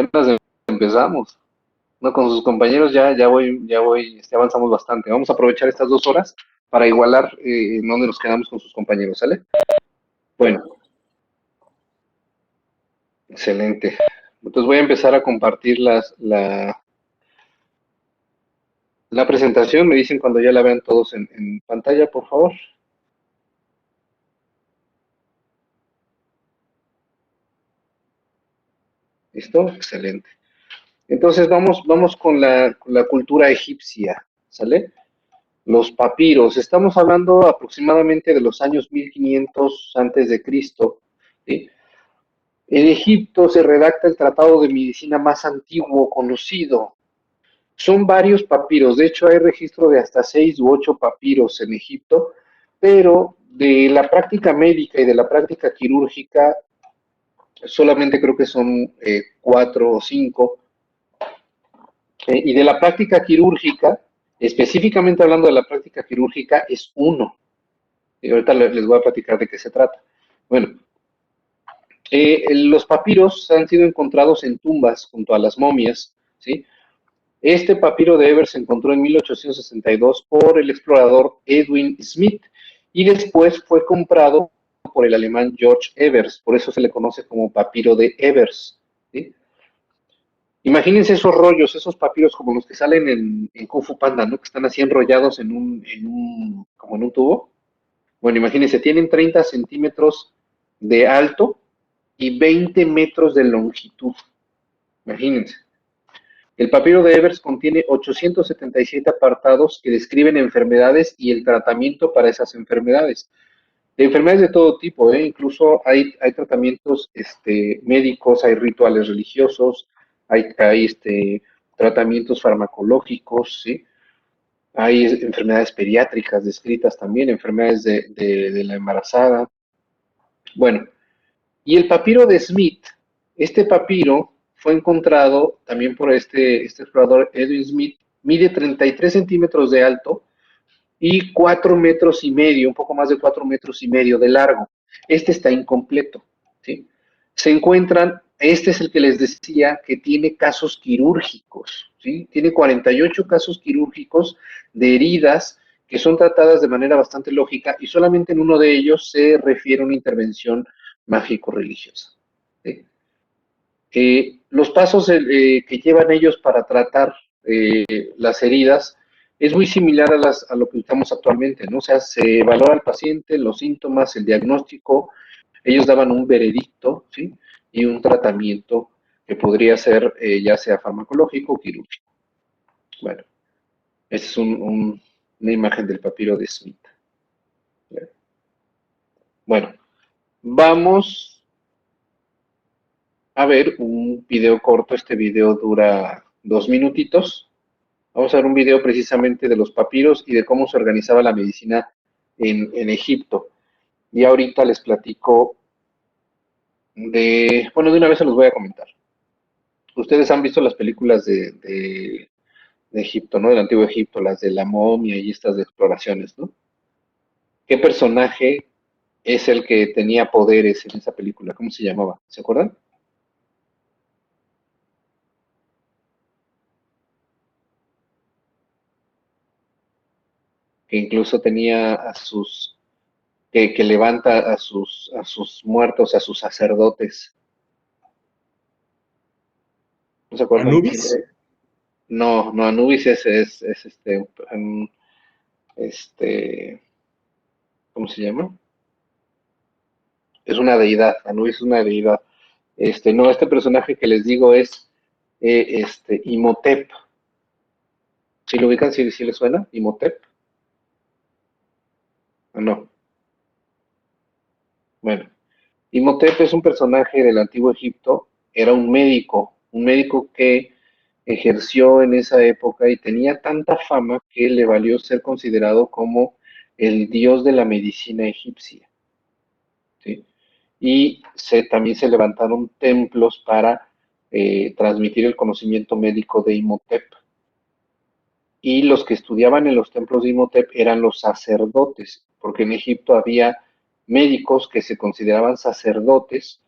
apenas empezamos. No, con sus compañeros ya voy, avanzamos bastante. Vamos a aprovechar estas 2 horas para igualar en donde nos quedamos con sus compañeros, ¿sale? Bueno, excelente. Entonces voy a empezar a compartir la presentación. Me dicen cuando ya la vean todos en pantalla, por favor. ¿Listo? Excelente. Entonces vamos con la cultura egipcia, ¿sale? Los papiros. Estamos hablando aproximadamente de los años 1500 antes de Cristo, ¿sí? En Egipto se redacta el tratado de medicina más antiguo conocido. Son varios papiros, de hecho hay registro de hasta 6 u 8 papiros en Egipto, pero de la práctica médica y de la práctica quirúrgica solamente creo que son 4 o 5. Y de la práctica quirúrgica, específicamente hablando de la práctica quirúrgica, es uno. Y ahorita les voy a platicar de qué se trata. Bueno, los papiros han sido encontrados en tumbas junto a las momias, ¿sí? Este papiro de Evers se encontró en 1862 por el explorador Edwin Smith y después fue comprado por el alemán George Evers, por eso se le conoce como papiro de Evers, ¿sí? Imagínense esos rollos, esos papiros como los que salen en Kung Fu Panda, ¿no? Que están así enrollados como en un tubo. Bueno, imagínense, tienen 30 centímetros de alto y 20 metros de longitud. Imagínense. El papiro de Evers contiene 877 apartados que describen enfermedades y el tratamiento para esas enfermedades. De enfermedades de todo tipo, ¿eh? Incluso hay tratamientos médicos, hay rituales religiosos, hay tratamientos farmacológicos, ¿sí? Hay enfermedades pediátricas descritas también, enfermedades de la embarazada. Bueno, y el papiro de Smith, este papiro fue encontrado también por este explorador Edwin Smith, mide 33 centímetros de alto y 4 metros y medio, un poco más de 4 metros y medio de largo. Este está incompleto, ¿sí? Se encuentran, este es el que les decía que tiene casos quirúrgicos, ¿sí? Tiene 48 casos quirúrgicos de heridas que son tratadas de manera bastante lógica y solamente en uno de ellos se refiere a una intervención mágico-religiosa, ¿sí? Los pasos que llevan ellos para tratar las heridas es muy similar a lo que usamos actualmente, ¿no? O sea, se valora al paciente, los síntomas, el diagnóstico, ellos daban un veredicto, ¿sí? Y un tratamiento que podría ser ya sea farmacológico o quirúrgico. Bueno, esta es una imagen del papiro de Smith. Bueno, vamos a ver un video corto. Este video dura 2 minutitos. Vamos a ver un video precisamente de los papiros y de cómo se organizaba la medicina en Egipto. Y ahorita les platico bueno, de una vez se los voy a comentar. Ustedes han visto las películas de Egipto, ¿no? Del antiguo Egipto, las de la momia y estas de exploraciones, ¿no? ¿Qué personaje es el que tenía poderes en esa película? ¿Cómo se llamaba? ¿Se acuerdan? Que incluso tenía que levanta a sus muertos, a sus sacerdotes. ¿No se acuerdan? Anubis. No, no, Anubis es este, ¿cómo se llama? Es una deidad, Anubis es una deidad. No, este personaje que les digo es Imhotep. ¿Sí lo ubican? ¿Sí les suena? Imhotep. ¿O no? Bueno, Imhotep es un personaje del antiguo Egipto, era un médico que ejerció en esa época y tenía tanta fama que le valió ser considerado como el dios de la medicina egipcia, ¿sí? Y también se levantaron templos para transmitir el conocimiento médico de Imhotep. Y los que estudiaban en los templos de Imhotep eran los sacerdotes, porque en Egipto había médicos que se consideraban sacerdotes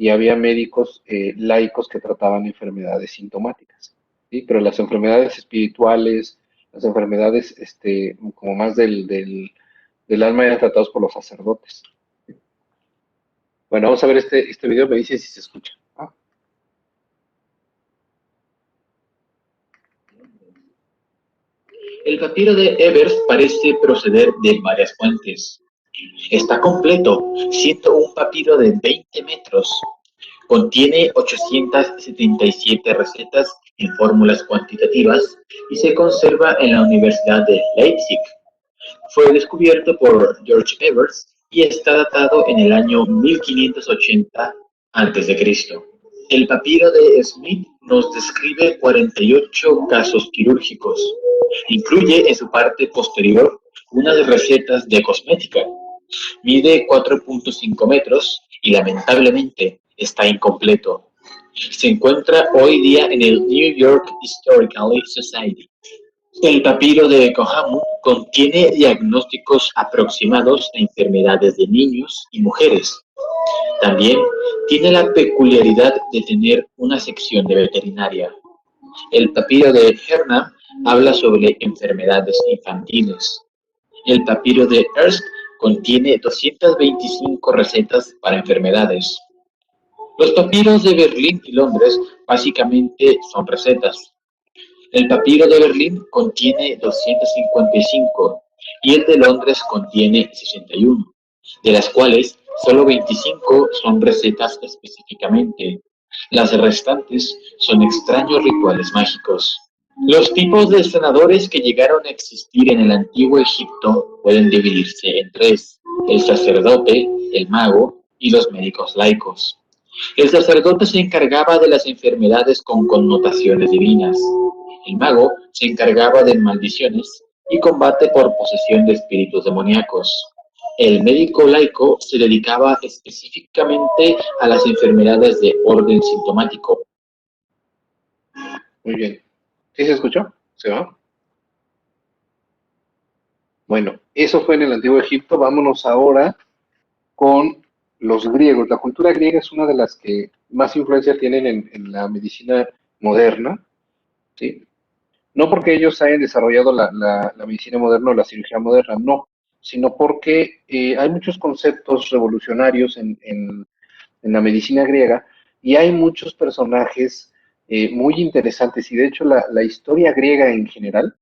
y había médicos laicos que trataban enfermedades sintomáticas, ¿sí? Pero las enfermedades espirituales, las enfermedades como más del alma eran tratados por los sacerdotes. Bueno, vamos a ver este video, me dice si se escucha. El papiro de Ebers parece proceder de varias fuentes. Está completo, siendo un papiro de 20 metros. Contiene 877 recetas en fórmulas cuantitativas y se conserva en la Universidad de Leipzig. Fue descubierto por George Ebers y está datado en el año 1580 a.C. El papiro de Smith nos describe 48 casos quirúrgicos. Incluye en su parte posterior unas recetas de cosmética. Mide 4.5 metros y lamentablemente está incompleto. Se encuentra hoy día en el New York Historical Society. El papiro de Kohamu contiene diagnósticos aproximados a enfermedades de niños y mujeres. También tiene la peculiaridad de tener una sección de veterinaria. El papiro de Hernam habla sobre enfermedades infantiles. El papiro de Erskine contiene 225 recetas para enfermedades. Los papiros de Berlín y Londres básicamente son recetas. El papiro de Berlín contiene 255 y el de Londres contiene 61, de las cuales solo 25 son recetas específicamente. Las restantes son extraños rituales mágicos. Los tipos de sanadores que llegaron a existir en el antiguo Egipto pueden dividirse en tres: el sacerdote, el mago y los médicos laicos. El sacerdote se encargaba de las enfermedades con connotaciones divinas. El mago se encargaba de maldiciones y combate por posesión de espíritus demoníacos. El médico laico se dedicaba específicamente a las enfermedades de orden sintomático. Muy bien. ¿Sí se escuchó? ¿Se va? Bueno, eso fue en el Antiguo Egipto. Vámonos ahora con los griegos. La cultura griega es una de las que más influencia tienen en la medicina moderna, ¿sí? No porque ellos hayan desarrollado la medicina moderna o la cirugía moderna, no, sino porque hay muchos conceptos revolucionarios en la medicina griega y hay muchos personajes muy interesantes. Y de hecho la historia griega en general,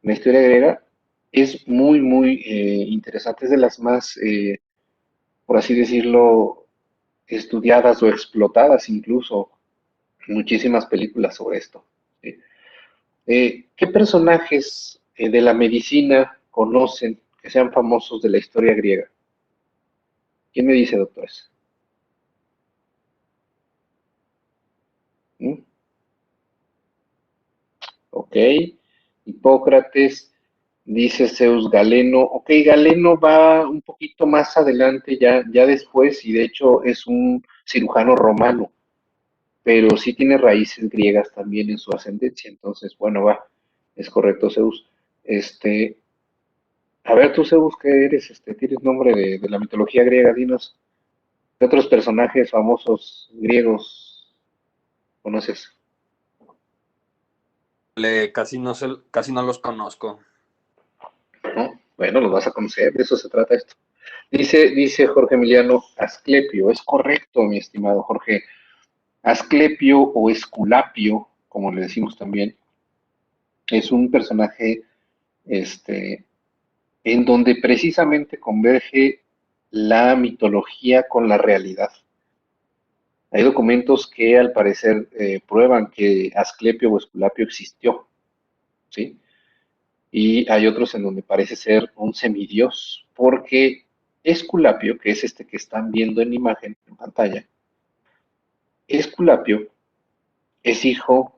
la historia griega es muy interesante, es de las más, por así decirlo, estudiadas o explotadas incluso, muchísimas películas sobre esto. ¿Sí? ¿Qué personajes de la medicina conocen que sean famosos de la historia griega? ¿Quién me dice, doctores? ¿Mm? Ok, Hipócrates, dice Zeus Galeno. Ok, Galeno va un poquito más adelante, ya después, y de hecho es un cirujano romano, pero sí tiene raíces griegas también en su ascendencia. Entonces, bueno, va, es correcto, Zeus. Este, a ver, tú, Zeus, ¿qué eres? ¿Tienes nombre de la mitología griega? Dinos, ¿qué otros personajes famosos griegos conoces? Casi no los conozco. ¿No? Bueno, los vas a conocer, de eso se trata esto. Dice Jorge Emiliano Asclepio, es correcto, mi estimado Jorge. Asclepio o Esculapio, como le decimos también, es un personaje este, en donde precisamente converge la mitología con la realidad. Hay documentos que al parecer prueban que Asclepio o Esculapio existió, ¿sí? Y hay otros en donde parece ser un semidios, porque Esculapio, que es este que están viendo en imagen, en pantalla, Esculapio es hijo,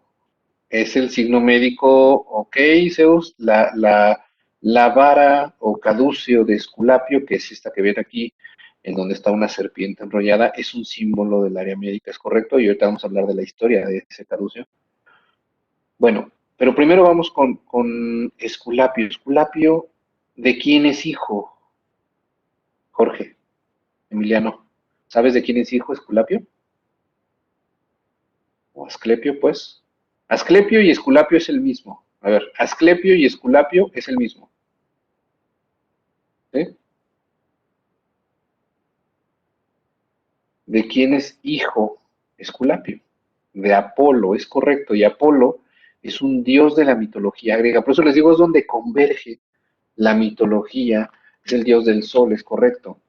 es el signo médico, ok, Zeus, la vara o caduceo de Esculapio, que es esta que ven aquí, en donde está una serpiente enrollada, es un símbolo del área médica, ¿es correcto? Y ahorita vamos a hablar de la historia de ese caduceo. Bueno, pero primero vamos con Esculapio. Esculapio, ¿de quién es hijo? Jorge, Emiliano, ¿sabes de quién es hijo Esculapio? o Asclepio, pues. Asclepio y Esculapio es el mismo. A ver, Asclepio y Esculapio es el mismo. ¿Sí? ¿De quién es hijo Esculapio? De Apolo, es correcto. Y Apolo es un dios de la mitología griega. Por eso les digo, es donde converge la mitología. Es el dios del sol, es correcto.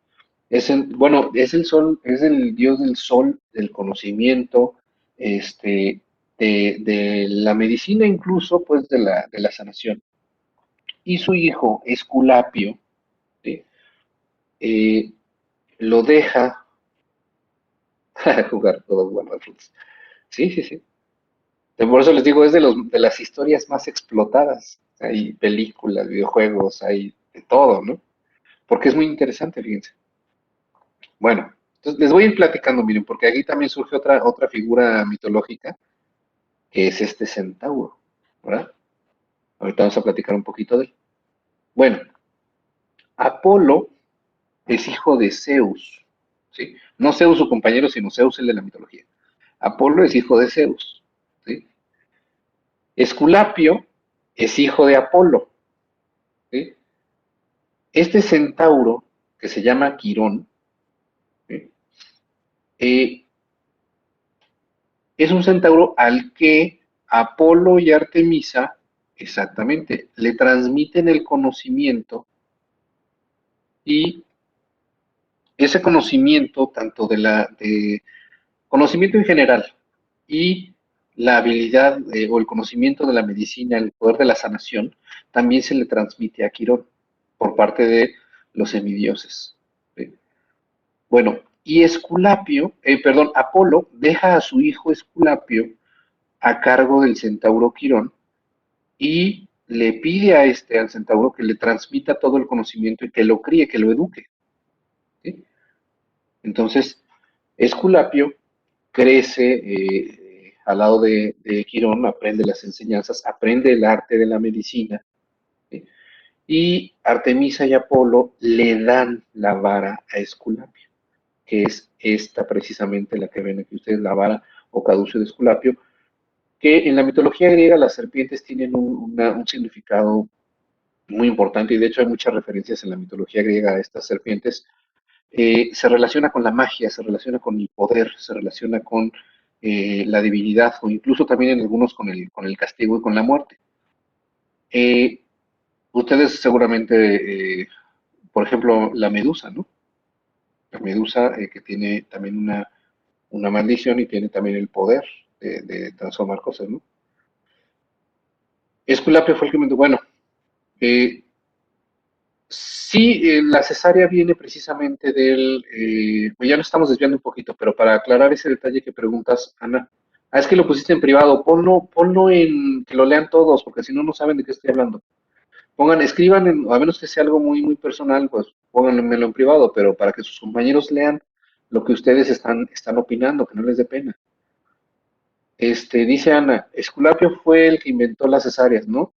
Bueno, es el sol, es el dios del sol, del conocimiento, de la medicina, incluso, pues, de la sanación. Y su hijo, Esculapio, ¿sí? Eh, lo deja a jugar todos guardafrutas. Sí, sí, sí. Por eso les digo, es de las historias más explotadas. Hay películas, videojuegos, hay de todo, ¿no? Porque es muy interesante, fíjense. Bueno, entonces les voy a ir platicando, miren, porque aquí también surge otra figura mitológica, que es este centauro, ¿verdad? Ahorita vamos a platicar un poquito de él. Bueno, Apolo es hijo de Zeus, ¿sí? No Zeus su compañero, sino Zeus el de la mitología. Apolo es hijo de Zeus, ¿sí? Esculapio es hijo de Apolo, ¿sí? Este centauro, que se llama Quirón, ¿sí? Eh, es un centauro al que Apolo y Artemisa, exactamente, le transmiten el conocimiento y ese conocimiento, tanto de conocimiento en general y la habilidad o el conocimiento de la medicina, el poder de la sanación, también se le transmite a Quirón por parte de los semidioses. ¿Sí? Bueno, y Apolo deja a su hijo Esculapio a cargo del centauro Quirón y le pide al centauro que le transmita todo el conocimiento y que lo críe, que lo eduque. ¿Sí? Entonces, Esculapio crece al lado de Quirón, aprende las enseñanzas, aprende el arte de la medicina, ¿sí? Y Artemisa y Apolo le dan la vara a Esculapio, que es esta precisamente la que ven aquí ustedes, la vara o caduceo de Esculapio, que en la mitología griega las serpientes tienen un significado muy importante y de hecho hay muchas referencias en la mitología griega a estas serpientes. Se relaciona con la magia, se relaciona con el poder, se relaciona con la divinidad o incluso también en algunos con el castigo y con la muerte. Eh, Ustedes seguramente, por ejemplo, la medusa, ¿no? La medusa que tiene también una maldición y tiene también el poder de transformar cosas, ¿no? Esculapio fue el que me... Bueno, eh, sí, la cesárea viene precisamente pues ya nos estamos desviando un poquito, pero para aclarar ese detalle que preguntas, Ana, es que lo pusiste en privado, ponlo en que lo lean todos, porque si no, no saben de qué estoy hablando. Escriban, a menos que sea algo muy, muy personal, pues pónganmelo en privado, pero para que sus compañeros lean lo que ustedes están opinando, que no les dé pena. Dice Ana, Esculapio fue el que inventó las cesáreas, ¿no?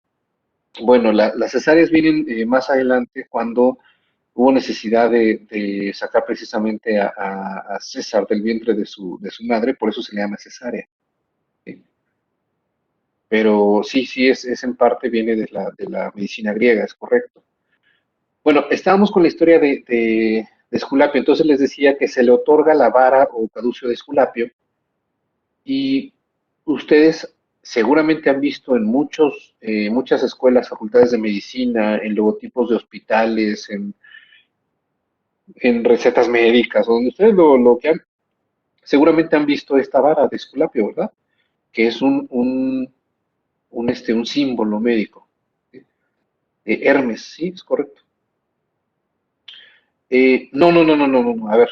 Bueno, las cesáreas vienen más adelante cuando hubo necesidad de sacar precisamente a César del vientre de su madre, por eso se le llama cesárea. ¿Sí? Pero sí, sí, es en parte viene de la medicina griega, es correcto. Bueno, estábamos con la historia de Esculapio, entonces les decía que se le otorga la vara o caduceo de Esculapio y ustedes seguramente han visto en muchas escuelas, facultades de medicina, en logotipos de hospitales, en recetas médicas, donde ustedes lo que seguramente han visto esta vara de Esculapio, ¿verdad? Que es un símbolo médico. ¿Sí? Hermes, sí, es correcto. No, no, no, no, no, no, a ver.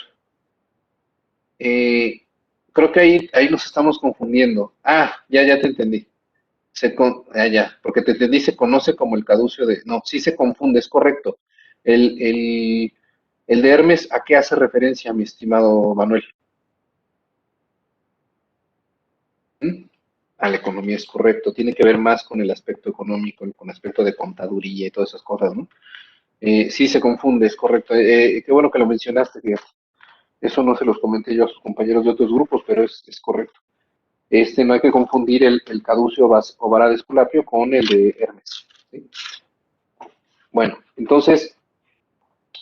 Eh, Creo que ahí nos estamos confundiendo. Ah, ya te entendí. Ya, porque te entendí, se conoce como el caduceo de... No, sí se confunde, es correcto. El, el, el de Hermes, ¿a qué hace referencia, mi estimado Manuel? ¿Mm? A la economía es correcto, tiene que ver más con el aspecto económico, con el aspecto de contaduría y todas esas cosas, ¿no? Sí se confunde, es correcto. Qué bueno que lo mencionaste, fíjate. Eso no se los comenté yo a sus compañeros de otros grupos, pero es correcto. No hay que confundir el caducio o vara de Esculapio con el de Hermes. ¿Sí? Bueno, entonces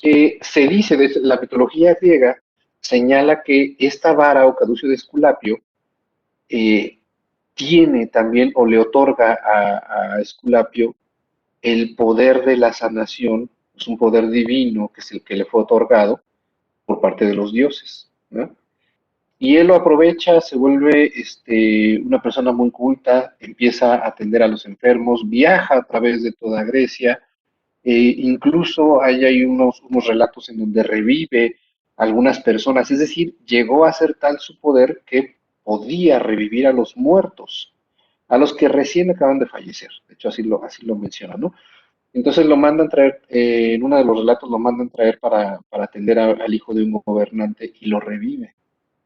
se dice, la mitología griega señala que esta vara o caducio de Esculapio eh, tiene también o le otorga a Esculapio el poder de la sanación, es un poder divino que es el que le fue otorgado por parte de los dioses, ¿no? Y él lo aprovecha, se vuelve una persona muy culta, empieza a atender a los enfermos, viaja a través de toda Grecia, incluso hay unos relatos en donde revive algunas personas, es decir, llegó a ser tal su poder que podía revivir a los muertos, a los que recién acaban de fallecer. De hecho, así lo menciona, ¿no? Entonces lo mandan traer, en uno de los relatos lo mandan traer para atender al hijo de un gobernante y lo revive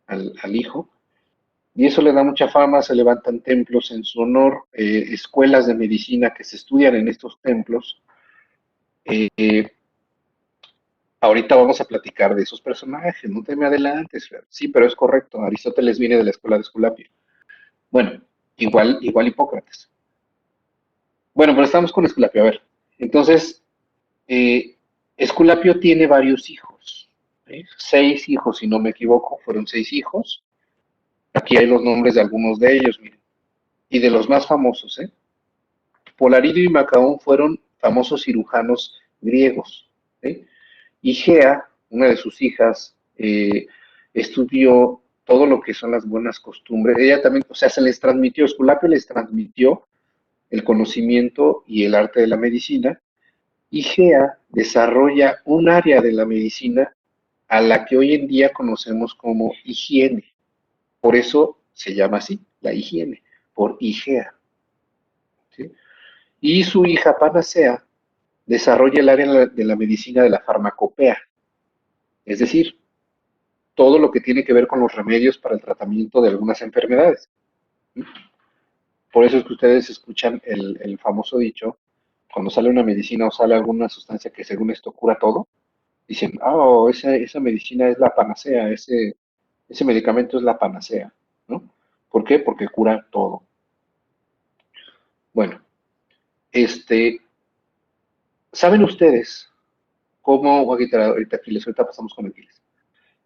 al hijo. Y eso le da mucha fama, se levantan templos en su honor, escuelas de medicina que se estudian en estos templos. Eh, Ahorita vamos a platicar de esos personajes, no te me adelantes, Fer. Sí, pero es correcto, Aristóteles viene de la escuela de Esculapio. Bueno, igual Hipócrates. Bueno, pero estamos con Esculapio, a ver. Entonces, eh, Esculapio tiene varios hijos, ¿sí? 6 hijos, si no me equivoco, fueron 6 hijos. Aquí hay los nombres de algunos de ellos, miren. Y de los más famosos, ¿eh? Polaridio y Macaón fueron famosos cirujanos griegos, ¿sí? Igea, una de sus hijas, estudió todo lo que son las buenas costumbres. Ella también, o sea, se les transmitió, Esculapio les transmitió el conocimiento y el arte de la medicina. Igea desarrolla un área de la medicina a la que hoy en día conocemos como higiene. Por eso se llama así, la higiene, por Igea. ¿Sí? Y su hija Panacea desarrolla el área de la medicina de la farmacopea, es decir, todo lo que tiene que ver con los remedios para el tratamiento de algunas enfermedades. Por eso es que ustedes escuchan el famoso dicho, cuando sale una medicina o sale alguna sustancia que según esto cura todo, dicen, oh, esa medicina es la panacea, ese medicamento es la panacea, ¿no? ¿Por qué? Porque cura todo. Bueno, este, ¿saben ustedes cómo, ahorita Aquiles, ahorita pasamos con Aquiles,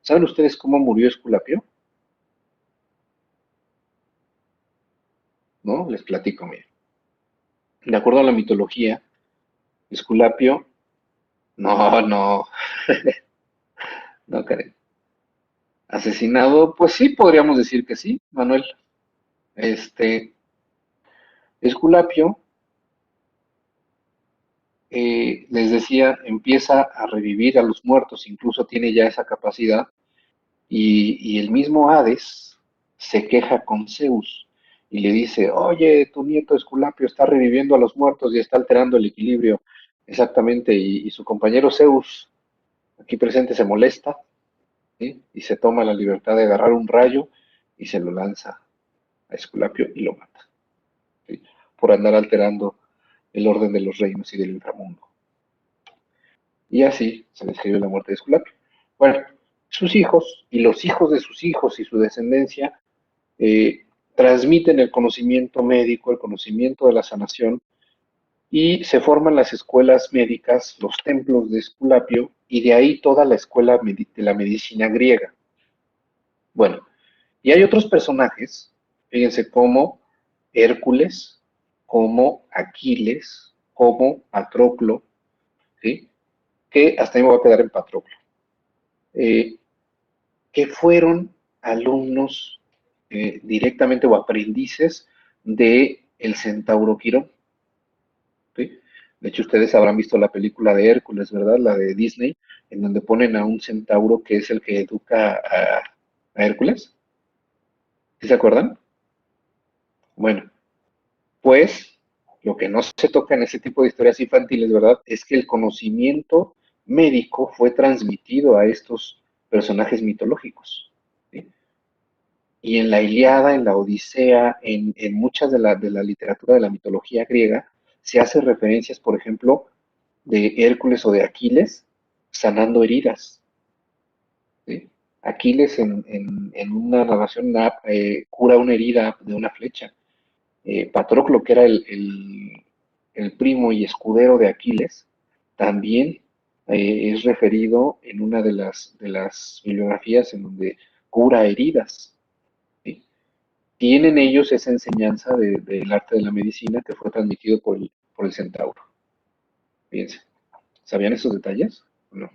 ¿saben ustedes cómo murió Esculapio? ¿No? Les platico, miren. De acuerdo a la mitología, Esculapio, no, no, Karen. Asesinado, pues sí, podríamos decir que sí, Manuel. Este, Esculapio, les decía, empieza a revivir a los muertos, incluso tiene ya esa capacidad, y el mismo Hades se queja con Zeus y le dice, oye, tu nieto Esculapio está reviviendo a los muertos y está alterando el equilibrio. Exactamente, y su compañero Zeus, aquí presente, se molesta, ¿sí? Y se toma la libertad de agarrar un rayo y se lo lanza a Esculapio y lo mata, ¿sí? Por andar alterando el orden de los reinos y del inframundo. Y así se describe la muerte de Esculapio. Bueno, sus hijos y los hijos de sus hijos y su descendencia transmiten el conocimiento médico, el conocimiento de la sanación, y se forman las escuelas médicas, los templos de Esculapio, y de ahí toda la escuela de la medicina griega. Bueno, y hay otros personajes, fíjense, como Hércules, como Aquiles, como Patroclo, ¿sí? Que hasta ahí me voy a quedar en Patroclo, eh, que fueron alumnos directamente o aprendices de el centauro Quirón, ¿sí? De hecho, ustedes habrán visto la película de Hércules, ¿verdad? La de Disney, en donde ponen a un centauro que es el que educa a Hércules. ¿Sí se acuerdan? Bueno, pues lo que no se toca en ese tipo de historias infantiles, ¿verdad? Es que el conocimiento médico fue transmitido a estos personajes mitológicos, ¿sí? Y en la Ilíada, en la Odisea, en muchas de la literatura de la mitología griega, se hace referencias, por ejemplo, de Hércules o de Aquiles sanando heridas, ¿sí? Aquiles en una narración cura una herida de una flecha. Patroclo, que era el primo y escudero de Aquiles, también es referido en una de las bibliografías en donde cura heridas. ¿Sí? Tienen ellos esa enseñanza del arte de la medicina que fue transmitido por el centauro. Fíjense, ¿sabían esos detalles? No.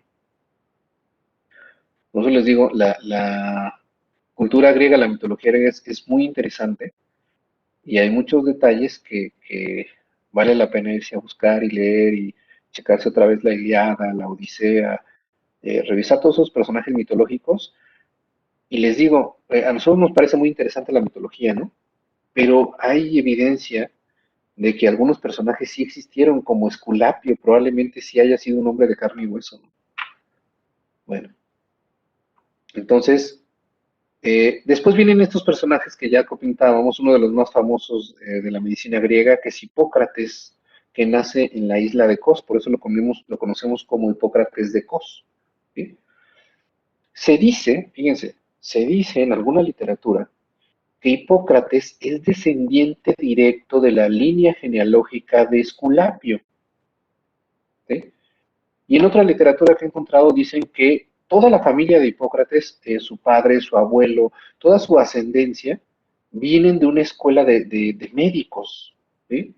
Por eso les digo, la cultura griega, la mitología griega es muy interesante y hay muchos detalles que vale la pena irse a buscar y leer y checarse otra vez la Ilíada, la Odisea, revisar todos esos personajes mitológicos. Y les digo, a nosotros nos parece muy interesante la mitología, ¿no? Pero hay evidencia de que algunos personajes sí existieron, como Esculapio, probablemente sí haya sido un hombre de carne y hueso, ¿no? Bueno, entonces, después vienen estos personajes que ya pintábamos, uno de los más famosos de la medicina griega, que es Hipócrates, que nace en la isla de Kos, por eso lo conocemos como Hipócrates de Kos. ¿Sí? Se dice, fíjense, se dice en alguna literatura que Hipócrates es descendiente directo de la línea genealógica de Esculapio. ¿Sí? Y en otra literatura que he encontrado dicen que toda la familia de Hipócrates, su padre, su abuelo, toda su ascendencia, vienen de una escuela de médicos, ¿sí?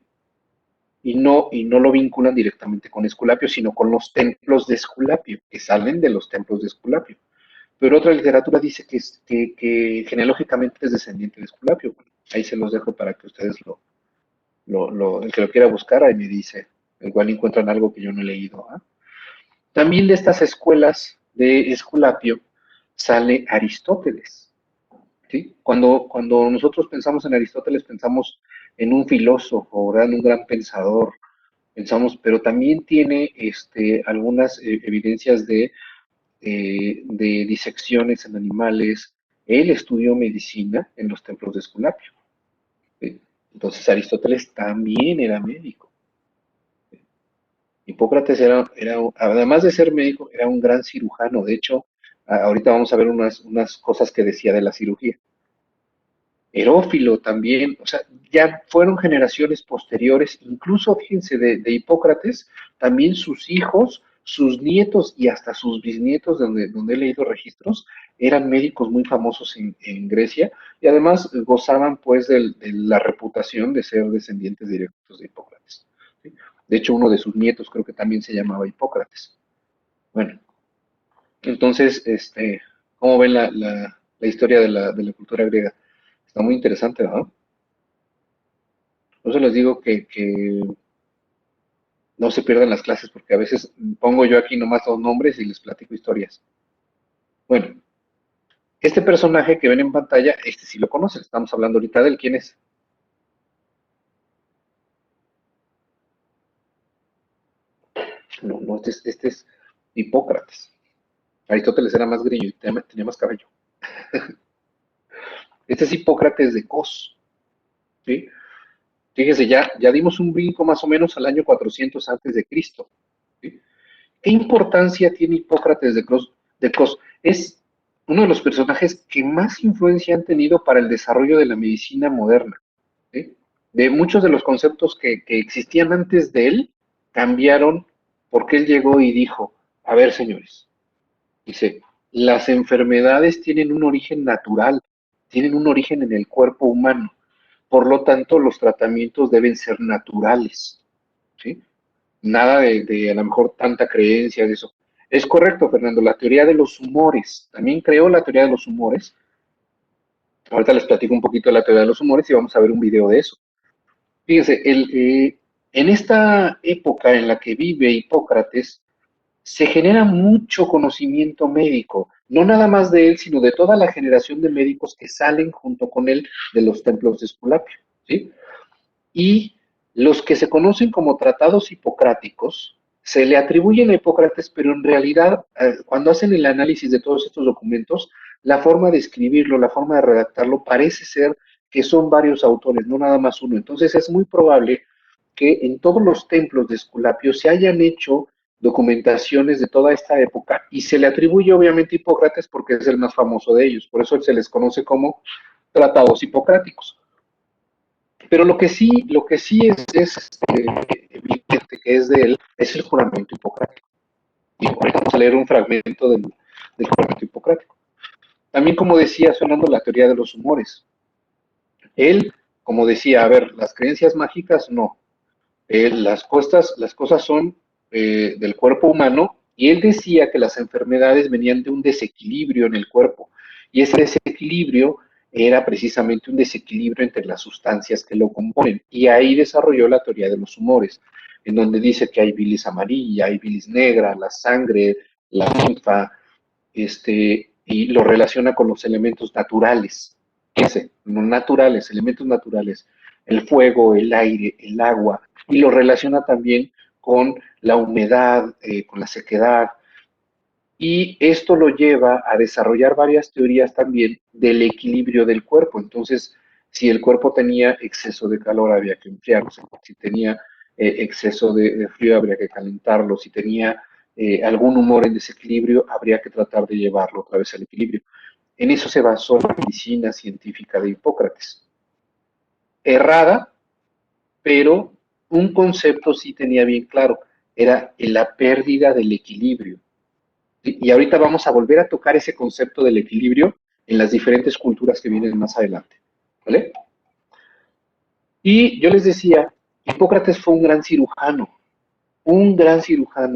Y no lo vinculan directamente con Esculapio, sino con los templos de Esculapio, que salen de los templos de Esculapio. Pero otra literatura dice que genealógicamente es descendiente de Esculapio. Bueno, ahí se los dejo para que ustedes el que lo quiera buscar, ahí me dice. Igual encuentran algo que yo no he leído. ¿Ah? También de estas escuelas de Esculapio sale Aristóteles. ¿Sí? Cuando nosotros pensamos en Aristóteles, pensamos en un filósofo, ¿verdad? En un gran pensador, pensamos, pero también tiene algunas evidencias de disecciones en animales. Él estudió medicina en los templos de Esculapio. ¿Sí? Entonces Aristóteles también era médico. Hipócrates además de ser médico, era un gran cirujano. De hecho, ahorita vamos a ver unas cosas que decía de la cirugía. Herófilo también, o sea, ya fueron generaciones posteriores, incluso, fíjense, de Hipócrates, también sus hijos, sus nietos y hasta sus bisnietos, donde he leído registros, eran médicos muy famosos en Grecia y además gozaban pues de la reputación de ser descendientes directos de Hipócrates. ¿Sí? De hecho, uno de sus nietos creo que también se llamaba Hipócrates. Bueno, entonces, ¿cómo ven la historia de la cultura griega? Está muy interesante, ¿verdad? Por eso les digo que no se pierdan las clases, porque a veces pongo yo aquí nomás los nombres y les platico historias. Bueno, este personaje que ven en pantalla, este sí lo conocen, estamos hablando ahorita de él. ¿Quién es? No, no, este es Hipócrates. Aristóteles era más grillo y tenía más cabello. Este es Hipócrates de Cos. ¿Sí? Fíjese, ya dimos un brinco más o menos al año 400 antes de Cristo. ¿Sí? ¿Qué importancia tiene Hipócrates de Cos? Es uno de los personajes que más influencia han tenido para el desarrollo de la medicina moderna. ¿Sí? De muchos de los conceptos que existían antes de él, cambiaron porque él llegó y dijo, a ver señores, dice, las enfermedades tienen un origen natural, tienen un origen en el cuerpo humano, por lo tanto los tratamientos deben ser naturales. ¿Sí? Nada de a lo mejor tanta creencia de eso. Es correcto, Fernando, la teoría de los humores, también creó la teoría de los humores. Ahorita les platico un poquito de la teoría de los humores y vamos a ver un video de eso. Fíjense, en esta época en la que vive Hipócrates, se genera mucho conocimiento médico, no nada más de él, sino de toda la generación de médicos que salen junto con él de los templos de Esculapio, ¿sí? Y los que se conocen como tratados hipocráticos se le atribuyen a Hipócrates, pero en realidad, cuando hacen el análisis de todos estos documentos, la forma de escribirlo, la forma de redactarlo, parece ser que son varios autores, no nada más uno. Entonces es muy probable que en todos los templos de Esculapio se hayan hecho documentaciones de toda esta época y se le atribuye obviamente a Hipócrates porque es el más famoso de ellos, por eso se les conoce como tratados hipocráticos. Pero lo que sí es evidente que es de él es el juramento hipocrático. Y ahorita vamos a leer un fragmento del juramento hipocrático. También, como decía, sonando la teoría de los humores. Él, como decía, a ver, las creencias mágicas no. Las cosas son del cuerpo humano y él decía que las enfermedades venían de un desequilibrio en el cuerpo y ese desequilibrio era precisamente un desequilibrio entre las sustancias que lo componen y ahí desarrolló la teoría de los humores, en donde dice que hay bilis amarilla, hay bilis negra, la sangre, la linfa, y lo relaciona con los elementos naturales, no naturales, elementos naturales, el fuego, el aire, el agua, y lo relaciona también con la humedad, con la sequedad, y esto lo lleva a desarrollar varias teorías también del equilibrio del cuerpo. Entonces, si el cuerpo tenía exceso de calor, había que enfriarlo. Si tenía exceso de frío, habría que calentarlo. Si tenía algún humor en desequilibrio, habría que tratar de llevarlo otra vez al equilibrio. En eso se basó la medicina científica de Hipócrates. Errada, pero un concepto sí tenía bien claro, era la pérdida del equilibrio. Y ahorita vamos a volver a tocar ese concepto del equilibrio en las diferentes culturas que vienen más adelante. ¿Vale? Y yo les decía, Hipócrates fue un gran cirujano.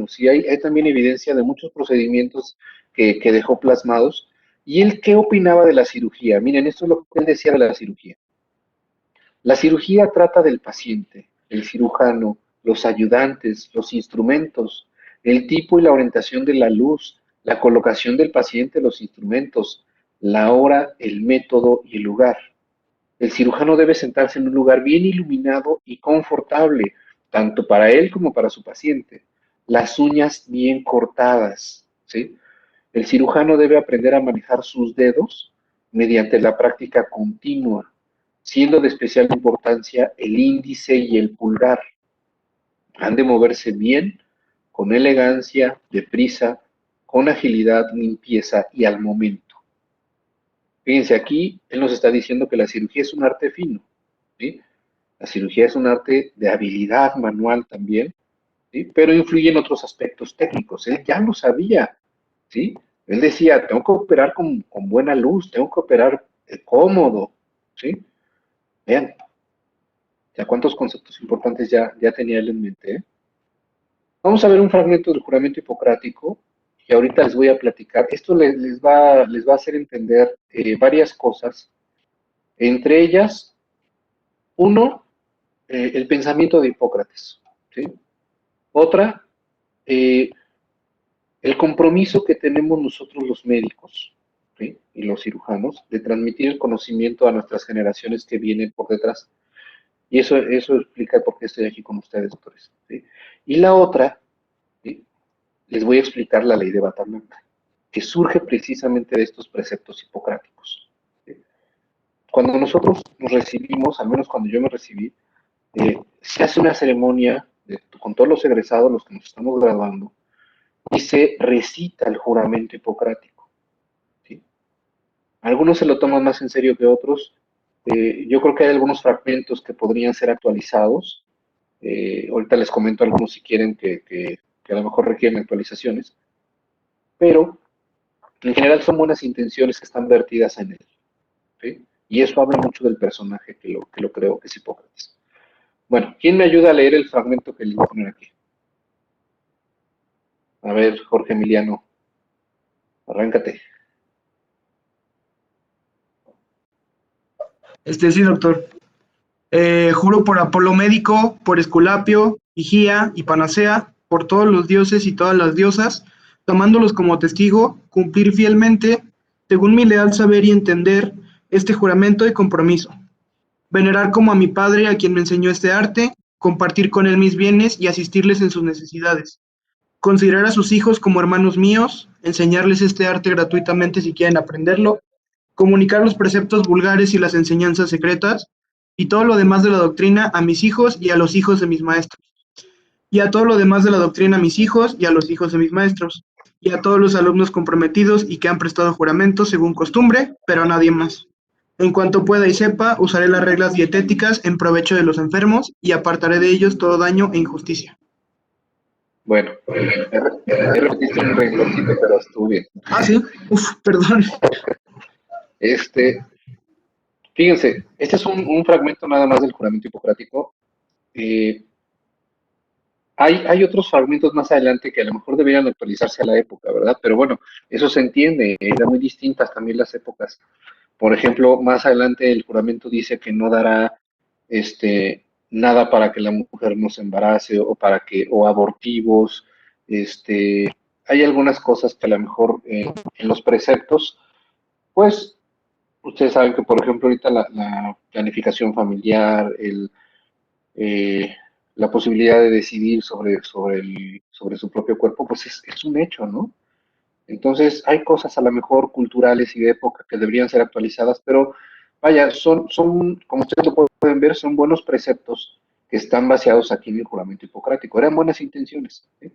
Sí, hay también evidencia de muchos procedimientos que dejó plasmados. ¿Y él qué opinaba de la cirugía? Miren, esto es lo que él decía de la cirugía. La cirugía trata del paciente, el cirujano, los ayudantes, los instrumentos, el tipo y la orientación de la luz, la colocación del paciente, los instrumentos, la hora, el método y el lugar. El cirujano debe sentarse en un lugar bien iluminado y confortable, tanto para él como para su paciente. Las uñas bien cortadas, ¿sí? El cirujano debe aprender a manejar sus dedos mediante la práctica continua, siendo de especial importancia el índice y el pulgar. Han de moverse bien, con elegancia, deprisa, con agilidad, limpieza y al momento. Fíjense, aquí él nos está diciendo que la cirugía es un arte fino, ¿sí? La cirugía es un arte de habilidad manual también, ¿sí? Pero influye en otros aspectos técnicos. Él ya lo sabía, ¿sí? Él decía, tengo que operar con buena luz, tengo que operar cómodo, ¿sí? Vean, ya cuántos conceptos importantes ya tenía él en mente, ¿eh? Vamos a ver un fragmento del juramento hipocrático y ahorita les voy a platicar. Esto les va a hacer entender varias cosas, entre ellas, uno, el pensamiento de Hipócrates, ¿sí? Otra, eh, el compromiso que tenemos nosotros los médicos, ¿sí? Y los cirujanos de transmitir el conocimiento a nuestras generaciones que vienen por detrás. Y eso explica por qué estoy aquí con ustedes, doctores, ¿sí? Y la otra, ¿sí? Les voy a explicar la ley de bata blanca, que surge precisamente de estos preceptos hipocráticos, ¿sí? Cuando nosotros nos recibimos, al menos cuando yo me recibí, se hace una ceremonia con todos los egresados, los que nos estamos graduando, y se recita el juramento hipocrático, ¿sí? Algunos se lo toman más en serio que otros. Yo creo que hay algunos fragmentos que podrían ser actualizados. Ahorita les comento algunos si quieren que a lo mejor requieren actualizaciones, pero en general son buenas intenciones que están vertidas en él, ¿sí? Y eso habla mucho del personaje que lo creó, que es Hipócrates. Bueno, ¿quién me ayuda a leer el fragmento que les voy a poner aquí? A ver, Jorge Emiliano, arráncate. Sí, doctor. Juro por Apolo médico, por Esculapio, Higía y Panacea, por todos los dioses y todas las diosas, tomándolos como testigo, cumplir fielmente, según mi leal saber y entender, este juramento y compromiso. Venerar como a mi padre, a quien me enseñó este arte, compartir con él mis bienes y asistirles en sus necesidades. Considerar a sus hijos como hermanos míos, enseñarles este arte gratuitamente si quieren aprenderlo, comunicar los preceptos vulgares y las enseñanzas secretas, y todo lo demás de la doctrina a mis hijos y a los hijos de mis maestros. y a todo lo demás de la doctrina a mis hijos y a los hijos de mis maestros, y a todos los alumnos comprometidos y que han prestado juramento según costumbre, pero a nadie más. En cuanto pueda y sepa, usaré las reglas dietéticas en provecho de los enfermos y apartaré de ellos todo daño e injusticia. Bueno, repetiste un rengloncito, pero estuvo bien. Ah, sí, perdón. Fíjense, este es un fragmento nada más del juramento hipocrático. Eh, hay otros fragmentos más adelante que a lo mejor deberían actualizarse a la época, ¿verdad? Pero bueno, eso se entiende, eran muy distintas también las épocas. Por ejemplo, más adelante el juramento dice que no dará nada para que la mujer no se embarace o para que, o abortivos, hay algunas cosas que a lo mejor en los preceptos, pues ustedes saben que, por ejemplo, ahorita la planificación familiar, eh, la posibilidad de decidir sobre su propio cuerpo, pues es un hecho, ¿no? Entonces, hay cosas a lo mejor culturales y de época que deberían ser actualizadas, pero vaya, como ustedes lo pueden ver, son buenos preceptos que están baseados aquí en el juramento hipocrático. Eran buenas intenciones, ¿sí?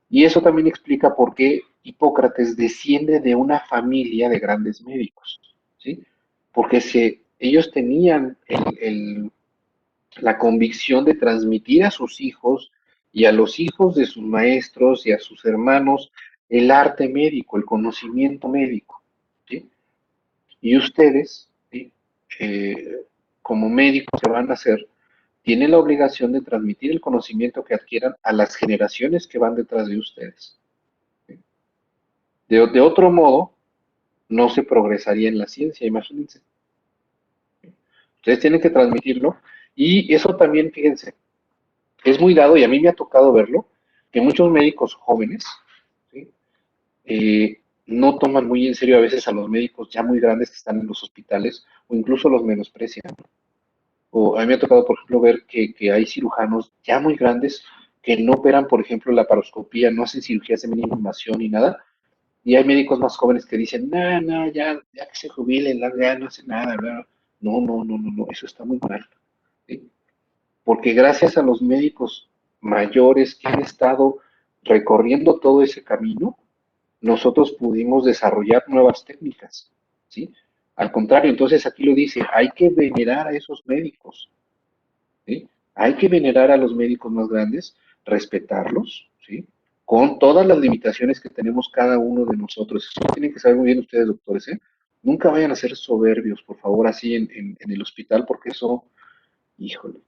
Y eso también explica por qué Hipócrates desciende de una familia de grandes médicos, ¿sí? Porque ellos tenían la convicción de transmitir a sus hijos y a los hijos de sus maestros y a sus hermanos el arte médico, el conocimiento médico, ¿sí? Y ustedes, ¿sí? Como médicos que van a ser, tienen la obligación de transmitir el conocimiento que adquieran a las generaciones que van detrás de ustedes. ¿Sí? De otro modo, no se progresaría en la ciencia, imagínense. Ustedes tienen que transmitirlo y eso también, fíjense, es muy dado y a mí me ha tocado verlo, que muchos médicos jóvenes, ¿sí? No toman muy en serio a veces a los médicos ya muy grandes que están en los hospitales o incluso los menosprecian. O a mí me ha tocado, por ejemplo, ver que hay cirujanos ya muy grandes que no operan, por ejemplo, la paroscopía, no hacen cirugías de mínima invasión ni nada. Y hay médicos más jóvenes que dicen, no, no, ya que se jubilen, ya no hace nada, ¿verdad? No, no, no, no, no, eso está muy mal. ¿Sí? Porque gracias a los médicos mayores que han estado recorriendo todo ese camino, nosotros pudimos desarrollar nuevas técnicas, ¿sí? Al contrario, entonces aquí lo dice, hay que venerar a esos médicos, ¿sí? Hay que venerar a los médicos más grandes, respetarlos, ¿sí? Con todas las limitaciones que tenemos cada uno de nosotros. Eso lo tienen que saber muy bien ustedes, doctores, ¿eh? Nunca vayan a ser soberbios, por favor, así en el hospital, porque eso, híjole.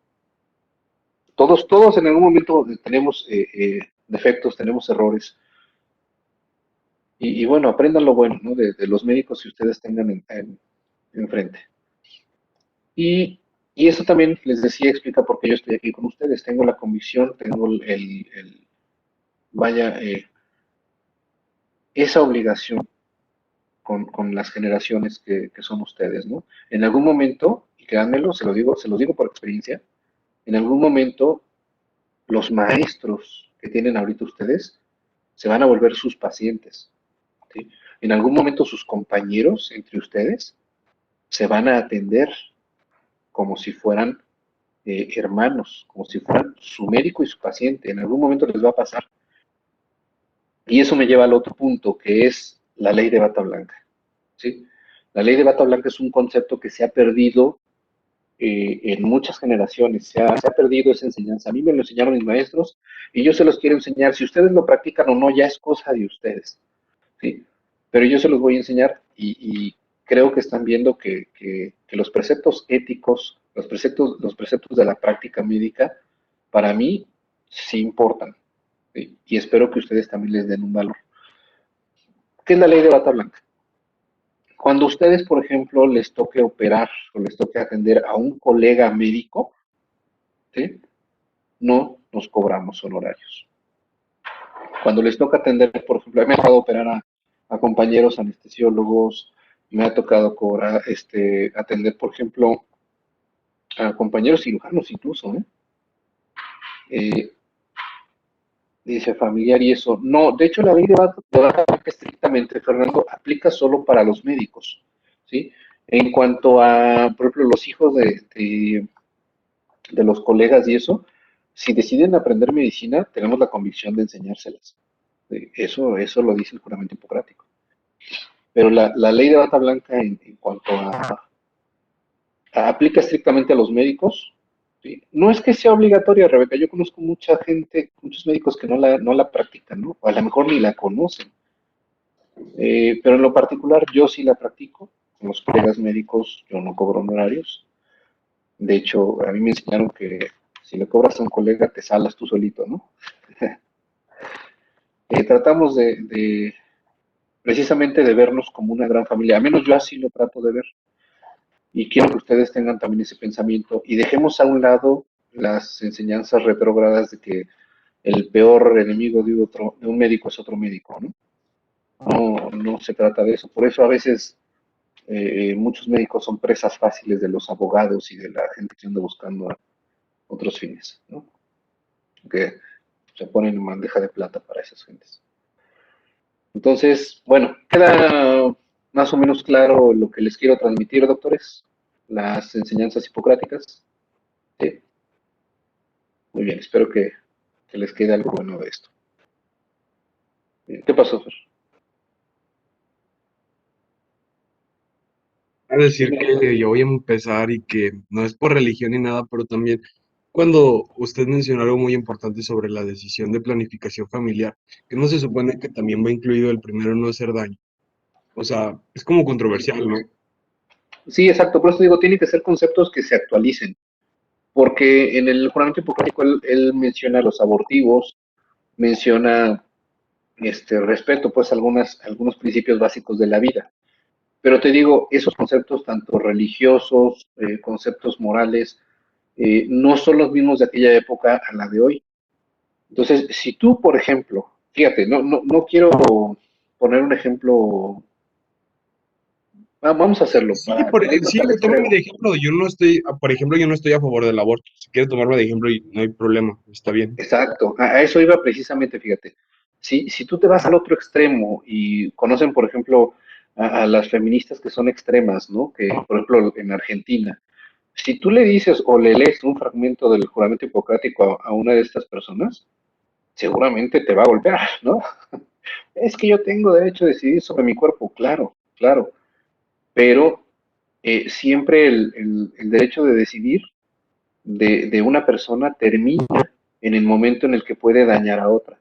Todos en algún momento tenemos defectos, tenemos errores. Y bueno, aprendan lo bueno, ¿no? De los médicos que ustedes tengan enfrente. Y eso también les decía, explica por qué yo estoy aquí con ustedes. Tengo la convicción, tengo vaya, esa obligación con las generaciones que son ustedes, ¿no? En algún momento, y créanmelo, se los digo por experiencia, en algún momento los maestros que tienen ahorita ustedes se van a volver sus pacientes, ¿sí? En algún momento sus compañeros entre ustedes se van a atender como si fueran hermanos, como si fueran su médico y su paciente. En algún momento les va a pasar. Y eso me lleva al otro punto, que es la ley de bata blanca, ¿sí? La ley de bata blanca es un concepto que se ha perdido en muchas generaciones, se ha perdido esa enseñanza. A mí me lo enseñaron mis maestros y yo se los quiero enseñar. Si ustedes lo practican o no, ya es cosa de ustedes, ¿sí? Pero yo se los voy a enseñar y creo que están viendo que los preceptos éticos, los preceptos de la práctica médica, para mí sí importan, ¿sí? Y espero que ustedes también les den un valor. ¿Qué es la ley de bata blanca? Cuando ustedes, por ejemplo, les toque operar o les toque atender a un colega médico, ¿sí? No nos cobramos honorarios. Cuando les toca atender, por ejemplo, me ha tocado operar a compañeros anestesiólogos, me ha tocado cobrar, atender, por ejemplo, a compañeros cirujanos incluso, ¿eh? Eh, Dice familiar y eso. No, de hecho la ley de bata estrictamente, Fernando, aplica solo para los médicos, ¿sí? En cuanto a, por ejemplo, los hijos de los colegas y eso, si deciden aprender medicina, tenemos la convicción de enseñárselas. Eso lo dice el juramento hipocrático. Pero la ley de bata blanca en cuanto aplica estrictamente a los médicos, ¿sí? No es que sea obligatoria, Rebeca. Yo conozco mucha gente, muchos médicos que no la practican, ¿no? O a lo mejor ni la conocen. Pero en lo particular yo sí la practico. Con los colegas médicos yo no cobro honorarios. De hecho, a mí me enseñaron que si le cobras a un colega te salas tú solito, ¿no? Tratamos precisamente de vernos como una gran familia. Al menos yo así lo trato de ver. Y quiero que ustedes tengan también ese pensamiento y dejemos a un lado las enseñanzas retrógradas de que el peor enemigo de un médico es otro médico, ¿no? No se trata de eso. Por eso a veces muchos médicos son presas fáciles de los abogados y de la gente que anda buscando otros fines, ¿no? Que se ponen en bandeja de plata para esas gentes. Entonces, bueno, queda más o menos claro lo que les quiero transmitir, doctores, las enseñanzas hipocráticas. Sí, muy bien, espero que les quede algo bueno de esto. ¿Qué pasó, Fer? A decir Dime. que yo voy a empezar y que no es por religión ni nada, pero también cuando usted mencionó algo muy importante sobre la decisión de planificación familiar, que no se supone que también va incluido el primero no hacer daño. O sea, es como controversial, ¿no? Sí, exacto, por eso digo, tienen que ser conceptos que se actualicen, porque en el juramento hipocrático él menciona los abortivos, menciona respeto, pues algunos principios básicos de la vida. Pero te digo, esos conceptos, tanto religiosos, conceptos morales, no son los mismos de aquella época a la de hoy. Entonces, si tú, por ejemplo, fíjate, no quiero poner un ejemplo, vamos a hacerlo Sí, para irnos sí, al tómame extremo. de ejemplo. Yo no estoy, por ejemplo, yo no estoy a favor del aborto. Si quiere tomarme de ejemplo, y no hay problema, está bien. Exacto, a eso iba precisamente, fíjate. Si tú te vas al otro extremo y conocen, por ejemplo, a las feministas que son extremas, ¿no? Que, por ejemplo, en Argentina, si tú le dices o le lees un fragmento del juramento hipocrático a una de estas personas, seguramente te va a golpear, ¿no? Es que yo tengo derecho a decidir sobre mi cuerpo, claro, claro, pero siempre el derecho de decidir de una persona termina en el momento en el que puede dañar a otra.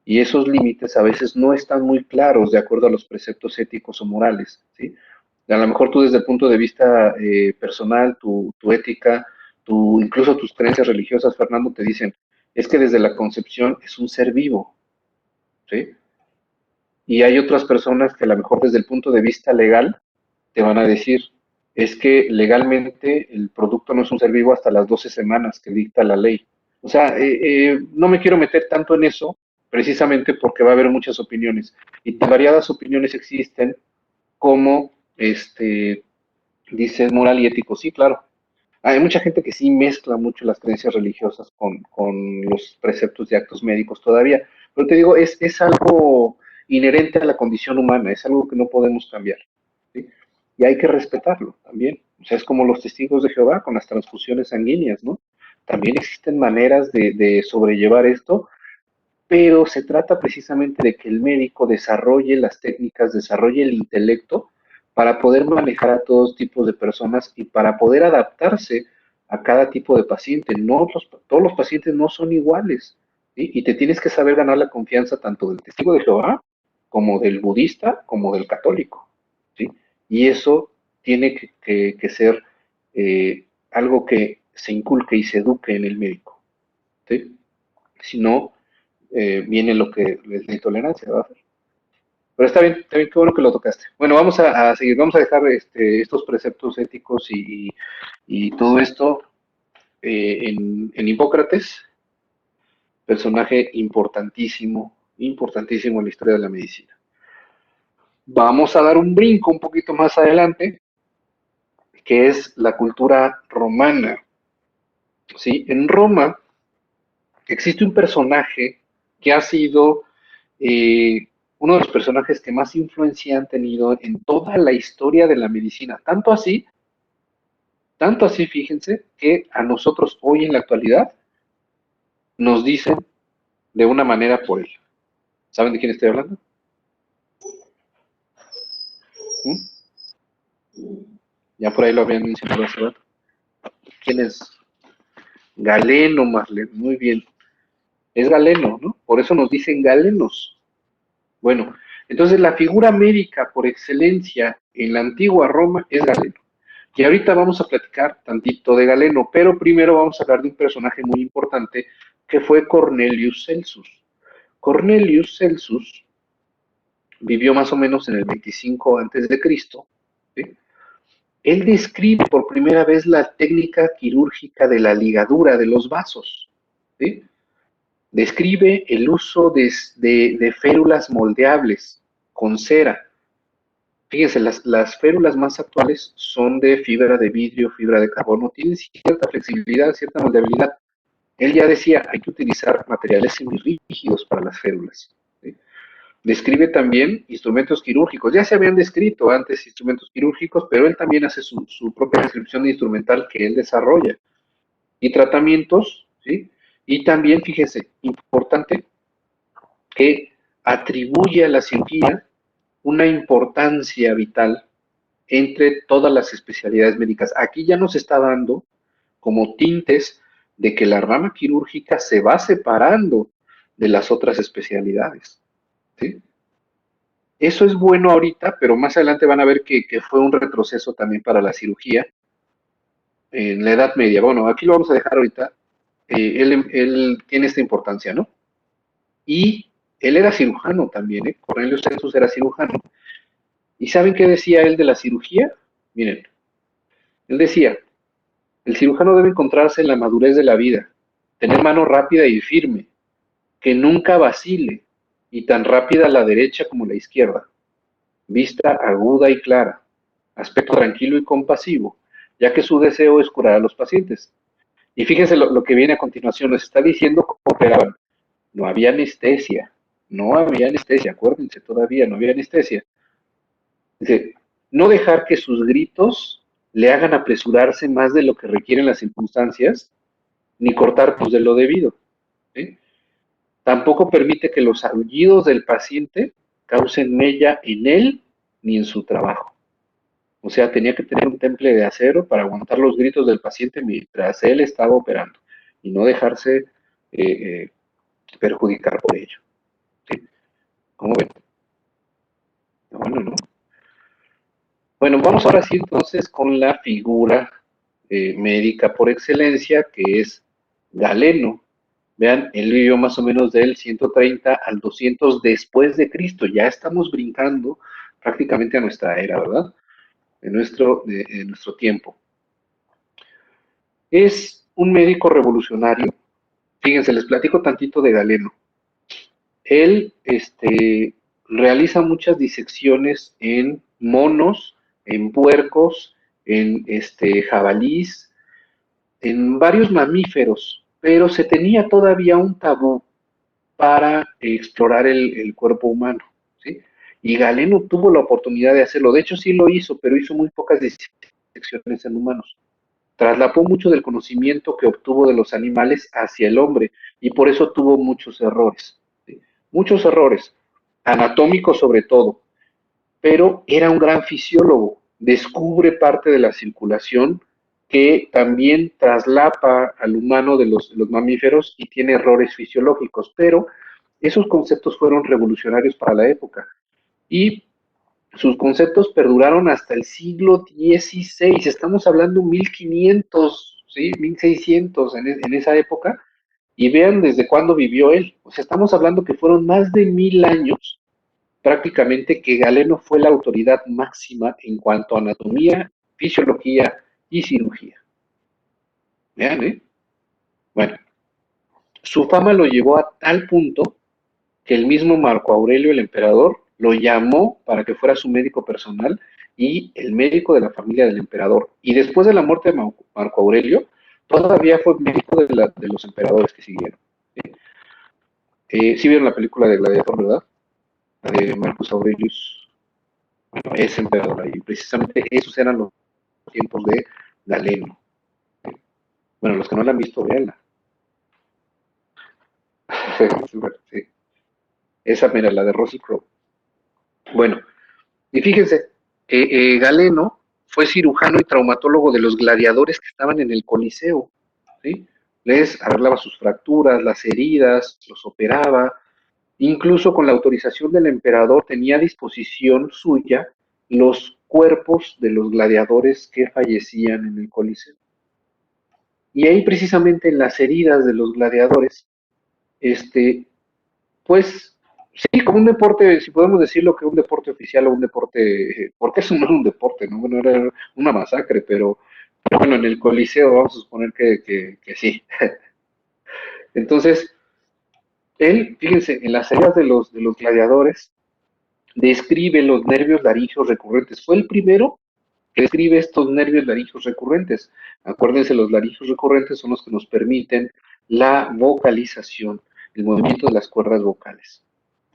Y esos límites a veces no están muy claros de acuerdo a los preceptos éticos o morales, ¿sí? A lo mejor tú desde el punto de vista personal, tu ética, incluso tus creencias religiosas, Fernando, te dicen, es que desde la concepción es un ser vivo, ¿sí? Y hay otras personas que a lo mejor desde el punto de vista legal te van a decir, es que legalmente el producto no es un ser vivo hasta las 12 semanas que dicta la ley. O sea, no me quiero meter tanto en eso, precisamente porque va a haber muchas opiniones. Y variadas opiniones existen, como dice moral y ético. Sí, claro. Hay mucha gente que sí mezcla mucho las creencias religiosas con los preceptos de actos médicos todavía. Pero te digo, es algo inherente a la condición humana, es algo que no podemos cambiar, ¿sí? Y hay que respetarlo también. O sea, es como los testigos de Jehová con las transfusiones sanguíneas, ¿no? También existen maneras de sobrellevar esto, pero se trata precisamente de que el médico desarrolle las técnicas, desarrolle el intelecto para poder manejar a todos tipos de personas y para poder adaptarse a cada tipo de paciente. No todos los pacientes no son iguales, ¿sí? Y te tienes que saber ganar la confianza tanto del testigo de Jehová como del budista como del católico, ¿sí? Y eso tiene que ser algo que se inculque y se eduque en el médico, ¿sí? Si no, viene lo que es la intolerancia, ¿verdad? Pero está bien, qué bueno que lo tocaste. Bueno, vamos a seguir, vamos a dejar estos preceptos éticos y todo esto en Hipócrates, personaje importantísimo, importantísimo en la historia de la medicina. Vamos a dar un brinco un poquito más adelante, que es la cultura romana. ¿Sí? En Roma existe un personaje que ha sido uno de los personajes que más influencia han tenido en toda la historia de la medicina. Tanto así, fíjense, que a nosotros hoy en la actualidad nos dicen de una manera por él. ¿Saben de quién estoy hablando? Ya por ahí lo habían mencionado hace rato. ¿Quién es? Galeno, Marlene. Muy bien. Es Galeno, ¿no? Por eso nos dicen galenos. Bueno, entonces la figura médica por excelencia en la antigua Roma es Galeno. Y ahorita vamos a platicar tantito de Galeno, pero primero vamos a hablar de un personaje muy importante que fue Cornelius Celsus. Cornelius Celsus vivió más o menos en el 25 antes de Cristo. ¿Sí? Él describe por primera vez la técnica quirúrgica de la ligadura de los vasos. ¿Sí? Describe el uso de férulas moldeables con cera. Fíjense, las férulas más actuales son de fibra de vidrio, fibra de carbono, tienen cierta flexibilidad, cierta moldeabilidad. Él ya decía, hay que utilizar materiales semirrígidos para las férulas. ¿Sí? Describe también instrumentos quirúrgicos. Ya se habían descrito antes instrumentos quirúrgicos, pero él también hace su propia descripción de instrumental que él desarrolla. Y tratamientos, ¿sí? Y también, fíjese, importante, que atribuye a la cirugía una importancia vital entre todas las especialidades médicas. Aquí ya nos está dando como tintes de que la rama quirúrgica se va separando de las otras especialidades. ¿Sí? Eso es bueno ahorita, pero más adelante van a ver que fue un retroceso también para la cirugía en la Edad Media. Bueno, aquí lo vamos a dejar ahorita. Él tiene esta importancia, ¿no? Y él era cirujano también, ¿eh? Cornelius Celsus era cirujano. ¿Y saben qué decía él de la cirugía? Miren, él decía, el cirujano debe encontrarse en la madurez de la vida, tener mano rápida y firme, que nunca vacile, y tan rápida a la derecha como la izquierda, vista aguda y clara, aspecto tranquilo y compasivo, ya que su deseo es curar a los pacientes. Y fíjense lo que viene a continuación, nos está diciendo cómo operaban. No había anestesia, no había anestesia, acuérdense, todavía no había anestesia. Dice, no dejar que sus gritos le hagan apresurarse más de lo que requieren las circunstancias, ni cortar pues de lo debido. ¿Sí? Tampoco permite que los aullidos del paciente causen mella en él ni en su trabajo. O sea, tenía que tener un temple de acero para aguantar los gritos del paciente mientras él estaba operando y no dejarse perjudicar por ello. ¿Sí? ¿Cómo ven? Bueno, ¿no? Bueno, vamos ahora sí entonces con la figura médica por excelencia, que es Galeno. Vean, él vivió más o menos del 130 al 200 después de Cristo. Ya estamos brincando prácticamente a nuestra era, ¿verdad? En nuestro tiempo. Es un médico revolucionario. Fíjense, les platico tantito de Galeno. Él realiza muchas disecciones en monos, en puercos, en jabalís, en varios mamíferos, pero se tenía todavía un tabú para explorar el cuerpo humano, ¿sí? Y Galeno tuvo la oportunidad de hacerlo. De hecho, sí lo hizo, pero hizo muy pocas disecciones en humanos. Traslapó mucho del conocimiento que obtuvo de los animales hacia el hombre y por eso tuvo muchos errores. ¿Sí? Muchos errores, anatómicos sobre todo, pero era un gran fisiólogo. Descubre parte de la circulación que también traslapa al humano de los mamíferos y tiene errores fisiológicos, pero esos conceptos fueron revolucionarios para la época y sus conceptos perduraron hasta el siglo XVI. Estamos hablando 1500, ¿sí? 1600 en esa época. Y vean desde cuándo vivió él. O sea, estamos hablando que fueron más de 1000 años prácticamente que Galeno fue la autoridad máxima en cuanto a anatomía, fisiología y cirugía. Vean, ¿eh? Bueno, su fama lo llevó a tal punto que el mismo Marco Aurelio, el emperador, lo llamó para que fuera su médico personal y el médico de la familia del emperador. Y después de la muerte de Marco Aurelio, todavía fue médico de los emperadores que siguieron. Sí vieron la película de Gladiator, ¿verdad? La de Marcus Aurelius. Bueno, es emperador ahí. Precisamente esos eran los tiempos de Galeno. Bueno, los que no la han visto, véanla. Súper, sí. Esa, mira, la de Russell Crowe. Bueno, y fíjense, Galeno fue cirujano y traumatólogo de los gladiadores que estaban en el Coliseo, ¿sí? Les arreglaba sus fracturas, las heridas, los operaba, incluso con la autorización del emperador tenía a disposición suya los cuerpos de los gladiadores que fallecían en el Coliseo. Y ahí precisamente en las heridas de los gladiadores, este, pues sí, como un deporte, si podemos decirlo que un deporte oficial o un deporte, porque eso no era un deporte, ¿no? Bueno, era una masacre, pero bueno, en el Coliseo vamos a suponer que sí. Entonces, él, fíjense, en las heridas de los gladiadores, describe los nervios laringeos recurrentes. Fue el primero que describe estos nervios laringeos recurrentes. Acuérdense, los laringeos recurrentes son los que nos permiten la vocalización, el movimiento de las cuerdas vocales.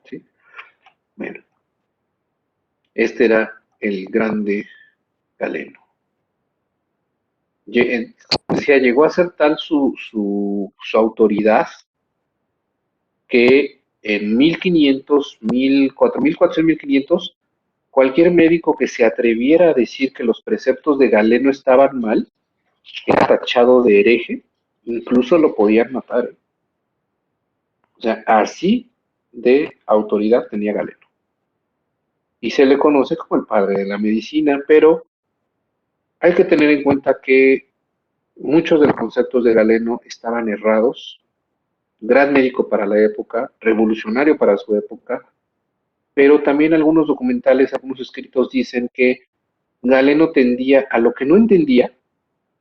¿Sí? Bueno, este era el grande Galeno. Como decía, llegó a ser tal su autoridad que en 1500, 1400, 1500, cualquier médico que se atreviera a decir que los preceptos de Galeno estaban mal, era tachado de hereje, incluso lo podían matar. O sea, así de autoridad tenía Galeno. Y se le conoce como el padre de la medicina, pero hay que tener en cuenta que muchos de los conceptos de Galeno estaban errados, gran médico para la época, revolucionario para su época, pero también algunos documentales, algunos escritos dicen que Galeno tendía a lo que no entendía,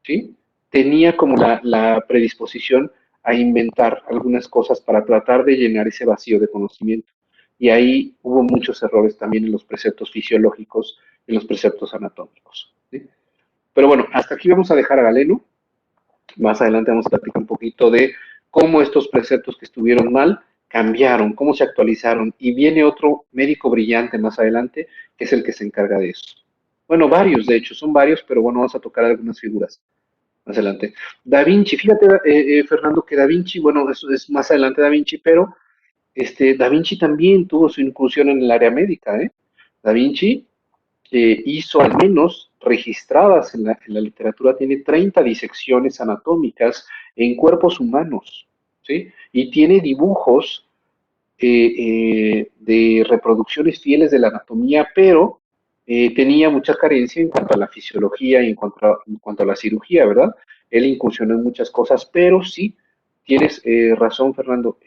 ¿sí? Tenía como la predisposición a inventar algunas cosas para tratar de llenar ese vacío de conocimiento. Y ahí hubo muchos errores también en los preceptos fisiológicos, en los preceptos anatómicos. ¿Sí? Pero bueno, hasta aquí vamos a dejar a Galeno. Más adelante vamos a platicar un poquito de cómo estos preceptos que estuvieron mal cambiaron, cómo se actualizaron. Y viene otro médico brillante más adelante, que es el que se encarga de eso. Bueno, varios, de hecho, son varios, pero bueno, vamos a tocar algunas figuras más adelante. Da Vinci, fíjate, Fernando, que Da Vinci, bueno, eso es más adelante Da Vinci, pero Da Vinci también tuvo su incursión en el área médica. Da Vinci hizo al menos registradas en la literatura, tiene 30 disecciones anatómicas en cuerpos humanos, ¿sí? Y tiene dibujos de reproducciones fieles de la anatomía, pero tenía mucha carencia en cuanto a la fisiología y en cuanto a la cirugía, ¿verdad? Él incursionó en muchas cosas, pero sí, tienes razón, Fernando.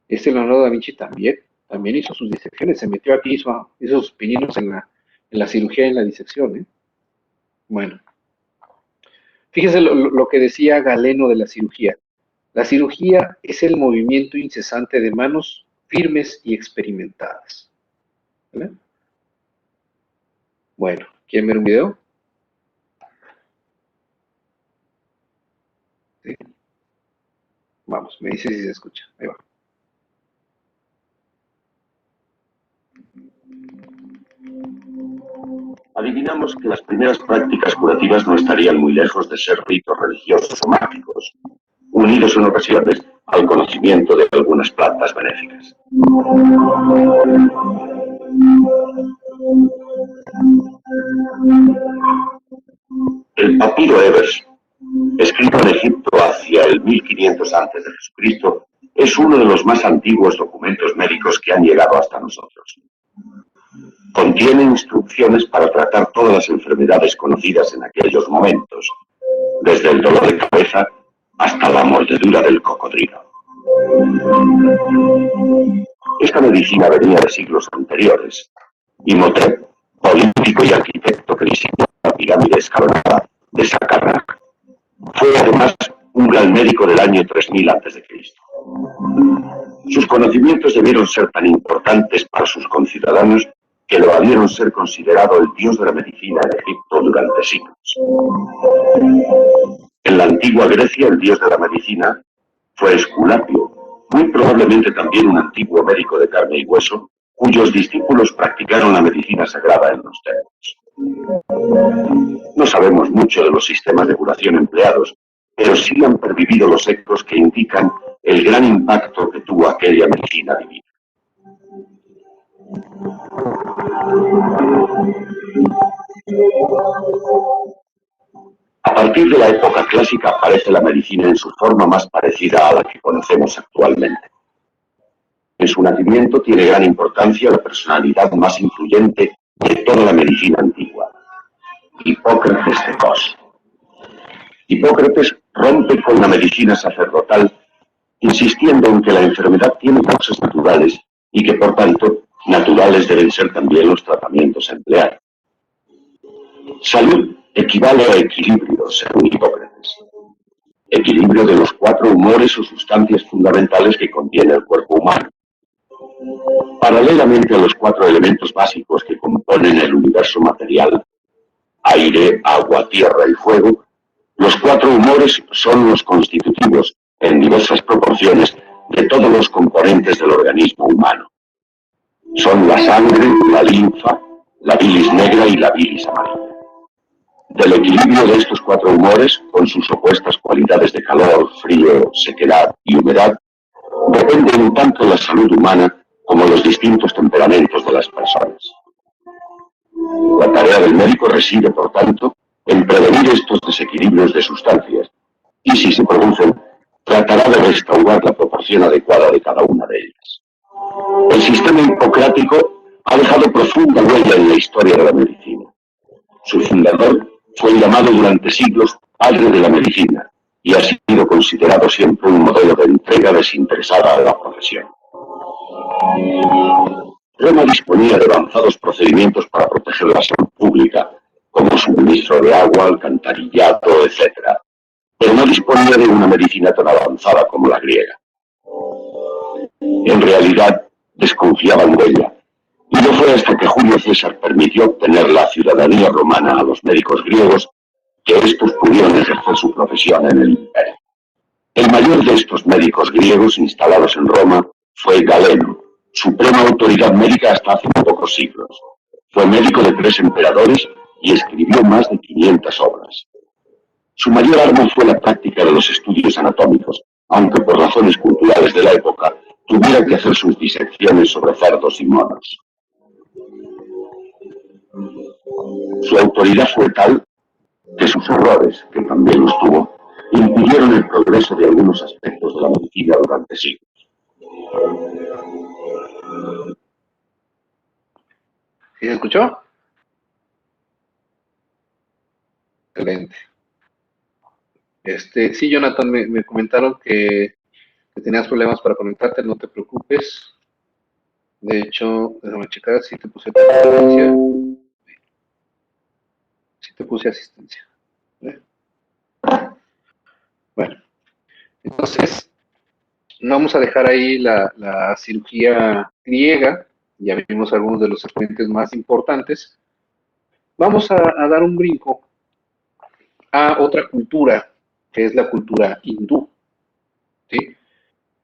Leonardo da Vinci también hizo sus disecciones, se metió aquí, hizo sus pininos en la cirugía y en la disección, ¿eh? Bueno, fíjese lo que decía Galeno de la cirugía. La cirugía es el movimiento incesante de manos firmes y experimentadas. ¿Vale? Bueno, ¿quieren ver un video? ¿Sí? Vamos, me dice si se escucha. Ahí va. Adivinamos que las primeras prácticas curativas no estarían muy lejos de ser ritos religiosos o mágicos, unidos en ocasiones al conocimiento de algunas plantas benéficas. El papiro Ebers, escrito en Egipto hacia el 1500 a.C., es uno de los más antiguos documentos médicos que han llegado hasta nosotros. Contiene instrucciones para tratar todas las enfermedades conocidas en aquellos momentos, desde el dolor de cabeza hasta la mordedura del cocodrilo. Esta medicina venía de siglos anteriores. Imhotep, político y arquitecto que diseñó la pirámide escalonada de Saqqara, fue además un gran médico del año 3000 a.C. Sus conocimientos debieron ser tan importantes para sus conciudadanos que lo valieron ser considerado el dios de la medicina en Egipto durante siglos. En la antigua Grecia, el dios de la medicina fue Esculapio, muy probablemente también un antiguo médico de carne y hueso, cuyos discípulos practicaron la medicina sagrada en los templos. No sabemos mucho de los sistemas de curación empleados, pero sí han pervivido los ecos que indican el gran impacto que tuvo aquella medicina divina. A partir de la época clásica aparece la medicina en su forma más parecida a la que conocemos actualmente. En su nacimiento tiene gran importancia la personalidad más influyente de toda la medicina antigua, Hipócrates de Cos. Hipócrates rompe con la medicina sacerdotal, insistiendo en que la enfermedad tiene causas naturales y que, por tanto, naturales deben ser también los tratamientos a emplear. Salud equivale a equilibrio, según Hipócrates. Equilibrio de los 4 humores o sustancias fundamentales que contiene el cuerpo humano. Paralelamente a los 4 elementos básicos que componen el universo material, aire, agua, tierra y fuego, los 4 humores son los constitutivos, en diversas proporciones, de todos los componentes del organismo humano. Son la sangre, la linfa, la bilis negra y la bilis amarilla. Del equilibrio de estos 4 humores, con sus opuestas cualidades de calor, frío, sequedad y humedad, depende un tanto la salud humana como los distintos temperamentos de las personas. La tarea del médico reside, por tanto, en prevenir estos desequilibrios de sustancias y, si se producen, tratará de restaurar la proporción adecuada de cada una de ellas. El sistema hipocrático ha dejado profunda huella en la historia de la medicina. Su fundador fue llamado durante siglos padre de la medicina y ha sido considerado siempre un modelo de entrega desinteresada a la profesión. Roma disponía de avanzados procedimientos para proteger la salud pública, como suministro de agua, alcantarillado, etc., pero no disponía de una medicina tan avanzada como la griega. En realidad, desconfiaban de ella, y no fue hasta que Julio César permitió obtener la ciudadanía romana a los médicos griegos que estos pudieron ejercer su profesión en el imperio. El mayor de estos médicos griegos instalados en Roma fue Galeno, suprema autoridad médica hasta hace pocos siglos. Fue médico de 3 emperadores y escribió más de 500 obras. Su mayor arma fue la práctica de los estudios anatómicos, aunque por razones culturales de la época tuviera que hacer sus disecciones sobre cerdos y monos. Su autoridad fue tal que sus errores, que también los tuvo, impidieron el progreso de algunos aspectos de la medicina durante siglos. ¿Sí se escuchó? Excelente. Sí, Jonathan, me comentaron que tenías problemas para conectarte, no te preocupes. De hecho, déjame checar si te puse asistencia. Si te puse asistencia. Bueno, entonces vamos a dejar ahí la cirugía griega. Ya vimos algunos de los exponentes más importantes. Vamos a dar un brinco a otra cultura, que es la cultura hindú. ¿Sí?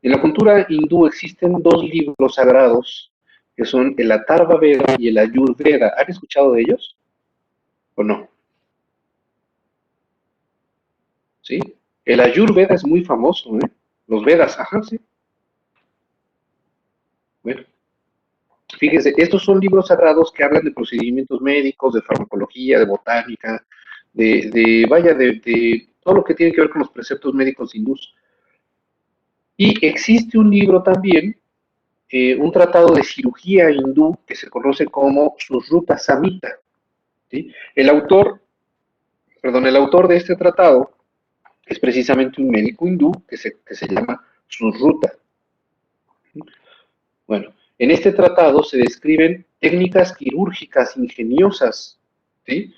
En la cultura hindú existen 2 libros sagrados, que son el Atharva Veda y el Ayurveda. ¿Han escuchado de ellos? ¿O no? ¿Sí? El Ayurveda es muy famoso, ¿eh? Los Vedas, ajá, sí. Bueno, fíjense, estos son libros sagrados que hablan de procedimientos médicos, de farmacología, de botánica, de todo lo que tiene que ver con los preceptos médicos hindús. Y existe un libro también, un tratado de cirugía hindú que se conoce como Susruta Samhita. ¿Sí? El autor de este tratado es precisamente un médico hindú que se llama Susruta. Bueno, en este tratado se describen técnicas quirúrgicas ingeniosas, ¿sí?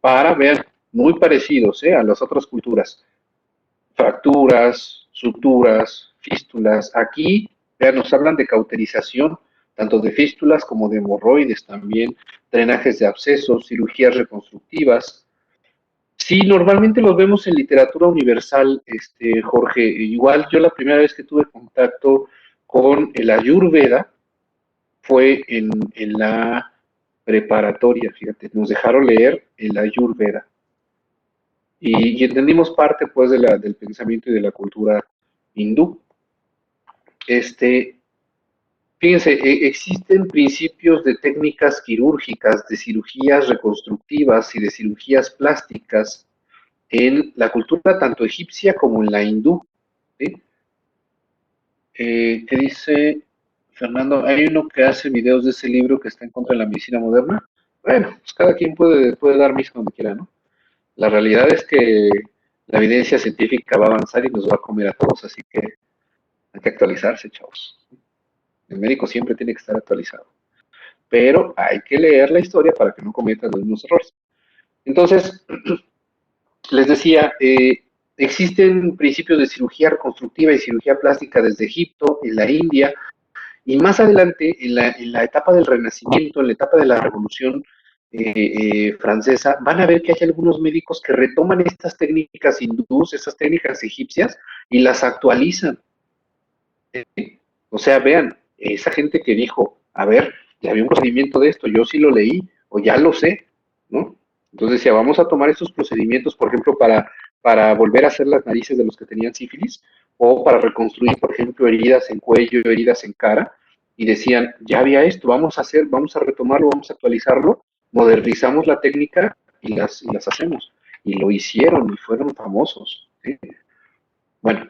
Para ver, muy parecidos a las otras culturas, fracturas, suturas, fístulas. Aquí, vean, nos hablan de cauterización, tanto de fístulas como de hemorroides también, drenajes de abscesos, cirugías reconstructivas. Sí, normalmente los vemos en literatura universal, Jorge. Igual yo la primera vez que tuve contacto con el Ayurveda fue en la preparatoria, fíjate, nos dejaron leer el Ayurveda. Y entendimos parte pues del pensamiento y de la cultura hindú. Fíjense, existen principios de técnicas quirúrgicas, de cirugías reconstructivas y de cirugías plásticas en la cultura tanto egipcia como en la hindú, ¿sí? ¿Qué dice Fernando? Hay uno que hace videos de ese libro que está en contra de la medicina moderna. Bueno, pues cada quien puede dar misa donde quiera, ¿no? La realidad es que la evidencia científica va a avanzar y nos va a comer a todos, así que hay que actualizarse, chavos. El médico siempre tiene que estar actualizado, pero hay que leer la historia para que no cometan los mismos errores. Entonces, les decía, existen principios de cirugía reconstructiva y cirugía plástica desde Egipto, en la India, y más adelante, en la etapa del Renacimiento, en la etapa de la Revolución Francesa, van a ver que hay algunos médicos que retoman estas técnicas hindúes, estas técnicas egipcias, y las actualizan. O sea, vean, esa gente que dijo, a ver, ya había un procedimiento de esto, yo sí lo leí, o ya lo sé, ¿no? Entonces decía, vamos a tomar estos procedimientos, por ejemplo, para volver a hacer las narices de los que tenían sífilis, o para reconstruir, por ejemplo, heridas en cuello, heridas en cara, y decían, ya había esto, vamos a retomarlo, vamos a actualizarlo, modernizamos la técnica y las hacemos. Y lo hicieron y fueron famosos, ¿sí? Bueno,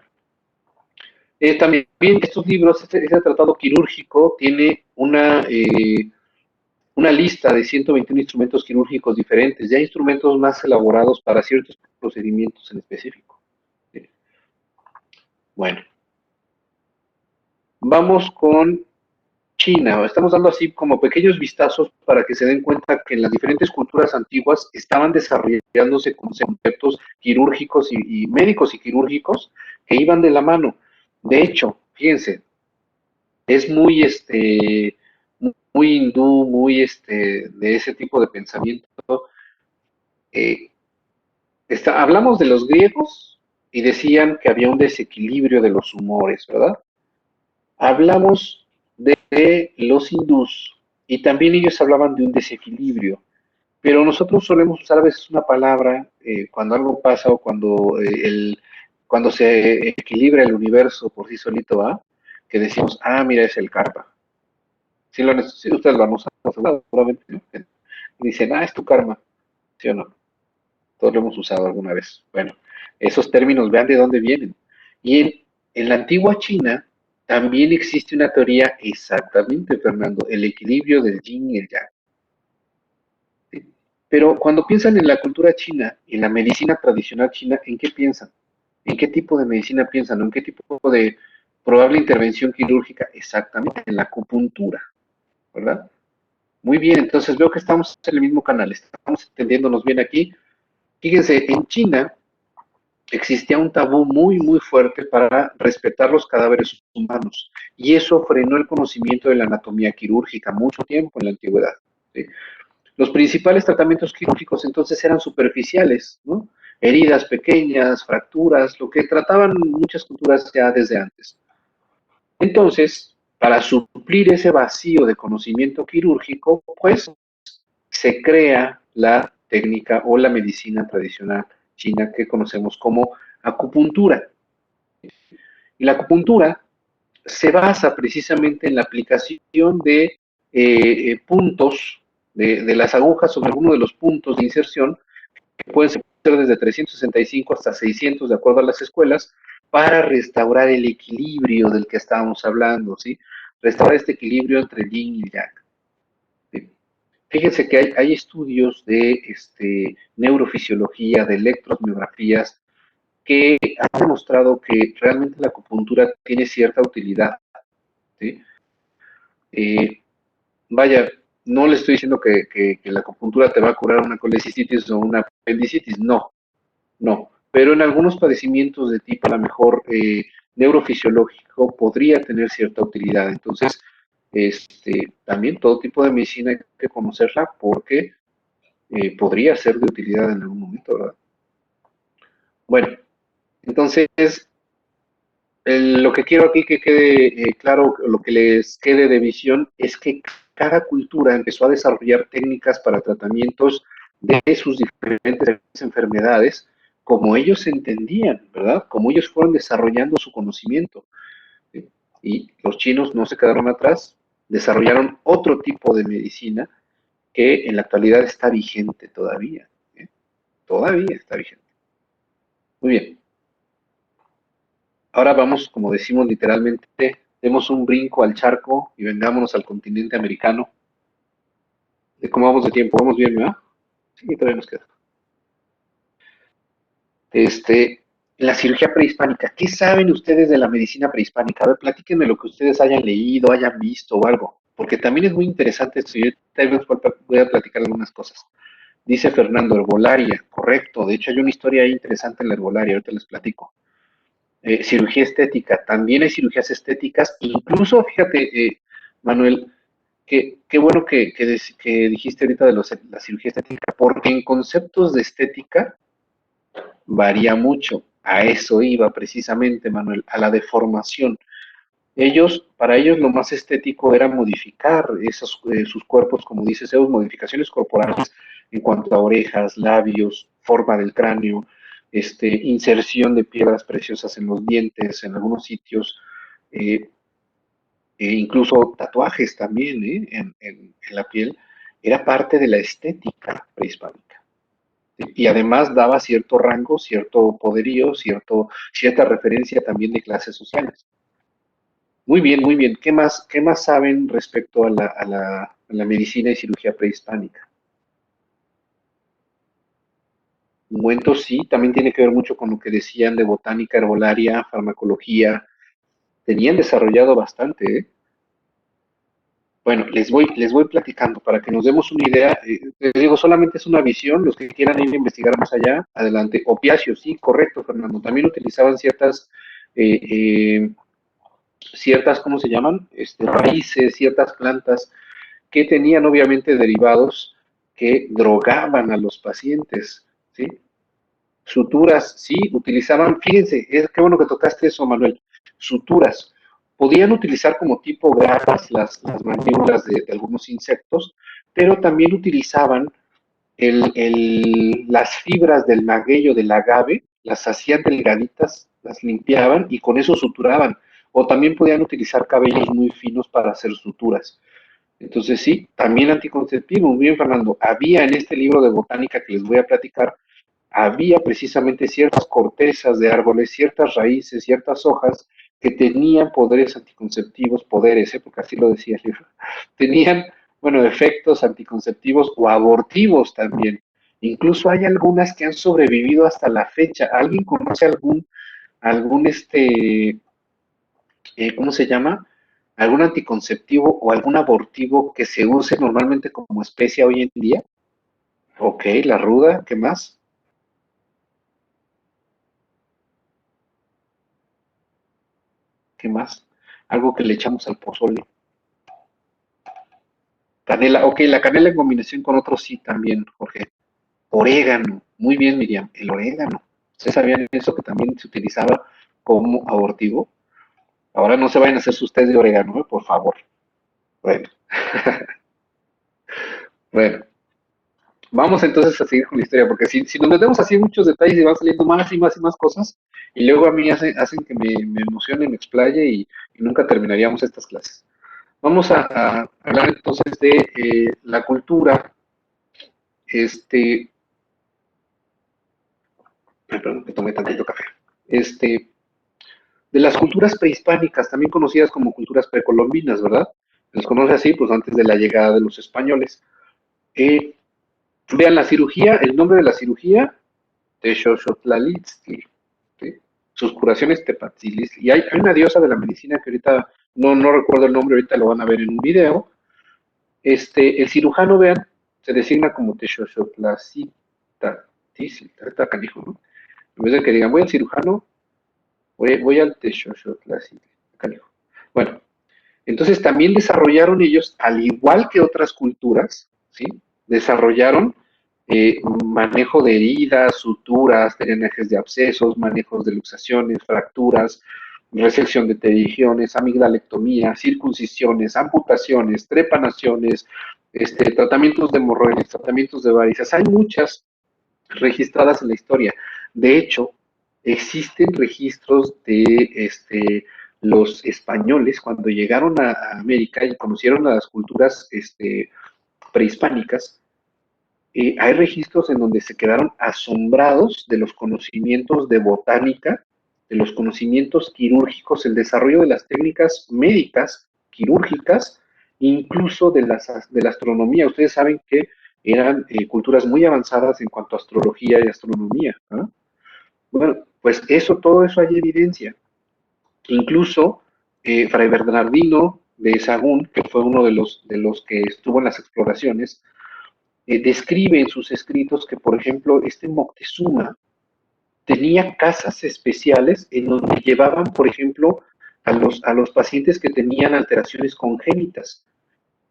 también estos libros, este tratado quirúrgico tiene una lista de 121 instrumentos quirúrgicos diferentes, ya instrumentos más elaborados para ciertos procedimientos en específico. Bueno, vamos con China. Estamos dando así como pequeños vistazos para que se den cuenta que en las diferentes culturas antiguas estaban desarrollándose conceptos quirúrgicos y médicos y quirúrgicos que iban de la mano. De hecho, fíjense, es muy hindú, muy de ese tipo de pensamiento. Eh, hablamos de los griegos y decían que había un desequilibrio de los humores, ¿verdad? Hablamos de los hindús y también ellos hablaban de un desequilibrio, pero nosotros solemos usar a veces una palabra cuando algo pasa o cuando se equilibra el universo por sí solito, ¿va? Que decimos, mira, es el karma. Si ustedes lo han usado, seguramente, ¿no? Y dicen, es tu karma, ¿sí o no? Todos lo hemos usado alguna vez. Bueno, esos términos, vean de dónde vienen. Y en la antigua China también existe una teoría exactamente, Fernando, el equilibrio del yin y el yang. ¿Sí? Pero cuando piensan en la cultura china, en la medicina tradicional china, ¿en qué piensan? ¿En qué tipo de medicina piensan? ¿En qué tipo de probable intervención quirúrgica? Exactamente, en la acupuntura, ¿verdad? Muy bien, entonces veo que estamos en el mismo canal, estamos entendiéndonos bien aquí. Fíjense, en China existía un tabú muy, muy fuerte para respetar los cadáveres humanos y eso frenó el conocimiento de la anatomía quirúrgica mucho tiempo en la antigüedad, ¿sí? Los principales tratamientos quirúrgicos entonces eran superficiales, ¿no? Heridas pequeñas, fracturas, lo que trataban muchas culturas ya desde antes. Entonces, para suplir ese vacío de conocimiento quirúrgico, pues se crea la técnica o la medicina tradicional china que conocemos como acupuntura. Y la acupuntura se basa precisamente en la aplicación de puntos de las agujas sobre alguno de los puntos de inserción, que pueden ser desde 365 hasta 600 de acuerdo a las escuelas, para restaurar el equilibrio del que estábamos hablando, ¿sí? Restaurar este equilibrio entre el yin y el yang. ¿Sí? Fíjense que hay estudios de neurofisiología, de electromiografías, que han demostrado que realmente la acupuntura tiene cierta utilidad, ¿sí? Eh, Vaya, no le estoy diciendo que la acupuntura te va a curar una colecistitis o una apendicitis, no, no. Pero en algunos padecimientos de tipo a lo mejor neurofisiológico podría tener cierta utilidad. Entonces, también todo tipo de medicina hay que conocerla porque podría ser de utilidad en algún momento, ¿verdad? Bueno, entonces lo que quiero aquí que quede claro, lo que les quede de visión es que cada cultura empezó a desarrollar técnicas para tratamientos de sus diferentes enfermedades como ellos entendían, ¿verdad? Como ellos fueron desarrollando su conocimiento. Y los chinos no se quedaron atrás, desarrollaron otro tipo de medicina que en la actualidad está vigente todavía. ¿Eh? Todavía está vigente. Muy bien. Ahora vamos, como decimos literalmente, demos un brinco al charco y vengámonos al continente americano. ¿De cómo vamos de tiempo? ¿Vamos bien, verdad? Sí, todavía nos queda. La cirugía prehispánica. ¿Qué saben ustedes de la medicina prehispánica? A ver, platíquenme lo que ustedes hayan leído, hayan visto o algo, porque también es muy interesante esto. Yo tal vez voy a platicar algunas cosas. Dice Fernando, herbolaria, correcto. De hecho, hay una historia ahí interesante en la herbolaria, ahorita les platico. Cirugía estética, también hay cirugías estéticas, incluso, fíjate, Manuel, qué bueno que dijiste ahorita de la cirugía estética, porque en conceptos de estética varía mucho. A eso iba precisamente, Manuel, a la deformación. Para ellos lo más estético era modificar sus cuerpos, como dices, Zeus, modificaciones corporales en cuanto a orejas, labios, forma del cráneo, inserción de piedras preciosas en los dientes, en algunos sitios, eh, e incluso tatuajes también, en la piel, era parte de la estética prehispánica. Y además daba cierto rango, cierto poderío, cierta referencia también de clases sociales. Muy bien, muy bien. Qué más saben respecto a la medicina y cirugía prehispánica? Ungüento sí, también tiene que ver mucho con lo que decían de botánica, herbolaria, farmacología. Tenían desarrollado bastante, ¿eh? Bueno, les voy platicando para que nos demos una idea. Les digo, solamente es una visión. Los que quieran ir a investigar más allá, adelante. Opiáceos, sí, correcto, Fernando. También utilizaban eh, eh, ciertas, ¿cómo se llaman? Raíces, ciertas plantas que tenían obviamente derivados que drogaban a los pacientes, ¿sí? Suturas, sí, utilizaban, fíjense, qué bueno que tocaste eso, Manuel, suturas. Podían utilizar como tipo garras las mandíbulas de algunos insectos, pero también utilizaban las fibras del magueyo del agave, las hacían delgaditas, las limpiaban y con eso suturaban. O también podían utilizar cabellos muy finos para hacer suturas. Entonces sí, también anticonceptivo, muy bien Fernando, había en este libro de botánica que les voy a platicar, había precisamente ciertas cortezas de árboles, ciertas raíces, ciertas hojas que tenían poderes anticonceptivos, porque así lo decía el libro, tenían, bueno, efectos anticonceptivos o abortivos también. Incluso hay algunas que han sobrevivido hasta la fecha. ¿Alguien conoce algún ¿cómo se llama? ¿Algún anticonceptivo o algún abortivo que se use normalmente como especia hoy en día? Ok, la ruda, ¿qué más? ¿Qué más? Algo que le echamos al pozole. Canela, ok, la canela en combinación con otros sí también, Jorge. Orégano, muy bien, Miriam, el orégano. ¿Ustedes sabían eso que también se utilizaba como abortivo? Ahora no se vayan a hacer sus test de orégano, por favor. Bueno, bueno. Vamos entonces a seguir con la historia, porque si nos metemos así en muchos detalles y van saliendo más y más y más cosas, y luego a mí hacen que me emocione, me explaye y nunca terminaríamos estas clases. Vamos a hablar entonces de la cultura, este, ay, perdón, que tomé tantito café, este, de las culturas prehispánicas, también conocidas como culturas precolombinas, ¿verdad? Se les conoce así, pues antes de la llegada de los españoles. Eh, Vean la cirugía, el nombre de la cirugía, Texoxotlalitzli, ¿sí? Sus curaciones Tepatzilistli. Y hay una diosa de la medicina que ahorita no recuerdo el nombre, ahorita lo van a ver en un video. El cirujano, vean, se designa como Texoxotlacita, está canijo, ¿no? En vez de que digan, voy al cirujano, voy al Texoxotlacita, canijo. Bueno, entonces también desarrollaron ellos, al igual que otras culturas, ¿sí? Desarrollaron manejo de heridas, suturas, drenajes de abscesos, manejos de luxaciones, fracturas, resección de terigiones, amigdalectomía, circuncisiones, amputaciones, trepanaciones, tratamientos de hemorroides, tratamientos de varices. Hay muchas registradas en la historia. De hecho, existen registros de los españoles, cuando llegaron a América y conocieron a las culturas prehispánicas, hay registros en donde se quedaron asombrados de los conocimientos de botánica, de los conocimientos quirúrgicos, el desarrollo de las técnicas médicas, quirúrgicas, incluso de la astronomía. Ustedes saben que eran culturas muy avanzadas en cuanto a astrología y astronomía, ¿no? Bueno, pues todo eso hay evidencia. Incluso Fray Bernardino de Sahagún, que fue uno de los que estuvo en las exploraciones, describe en sus escritos que, por ejemplo, Moctezuma tenía casas especiales en donde llevaban, por ejemplo, a los pacientes que tenían alteraciones congénitas,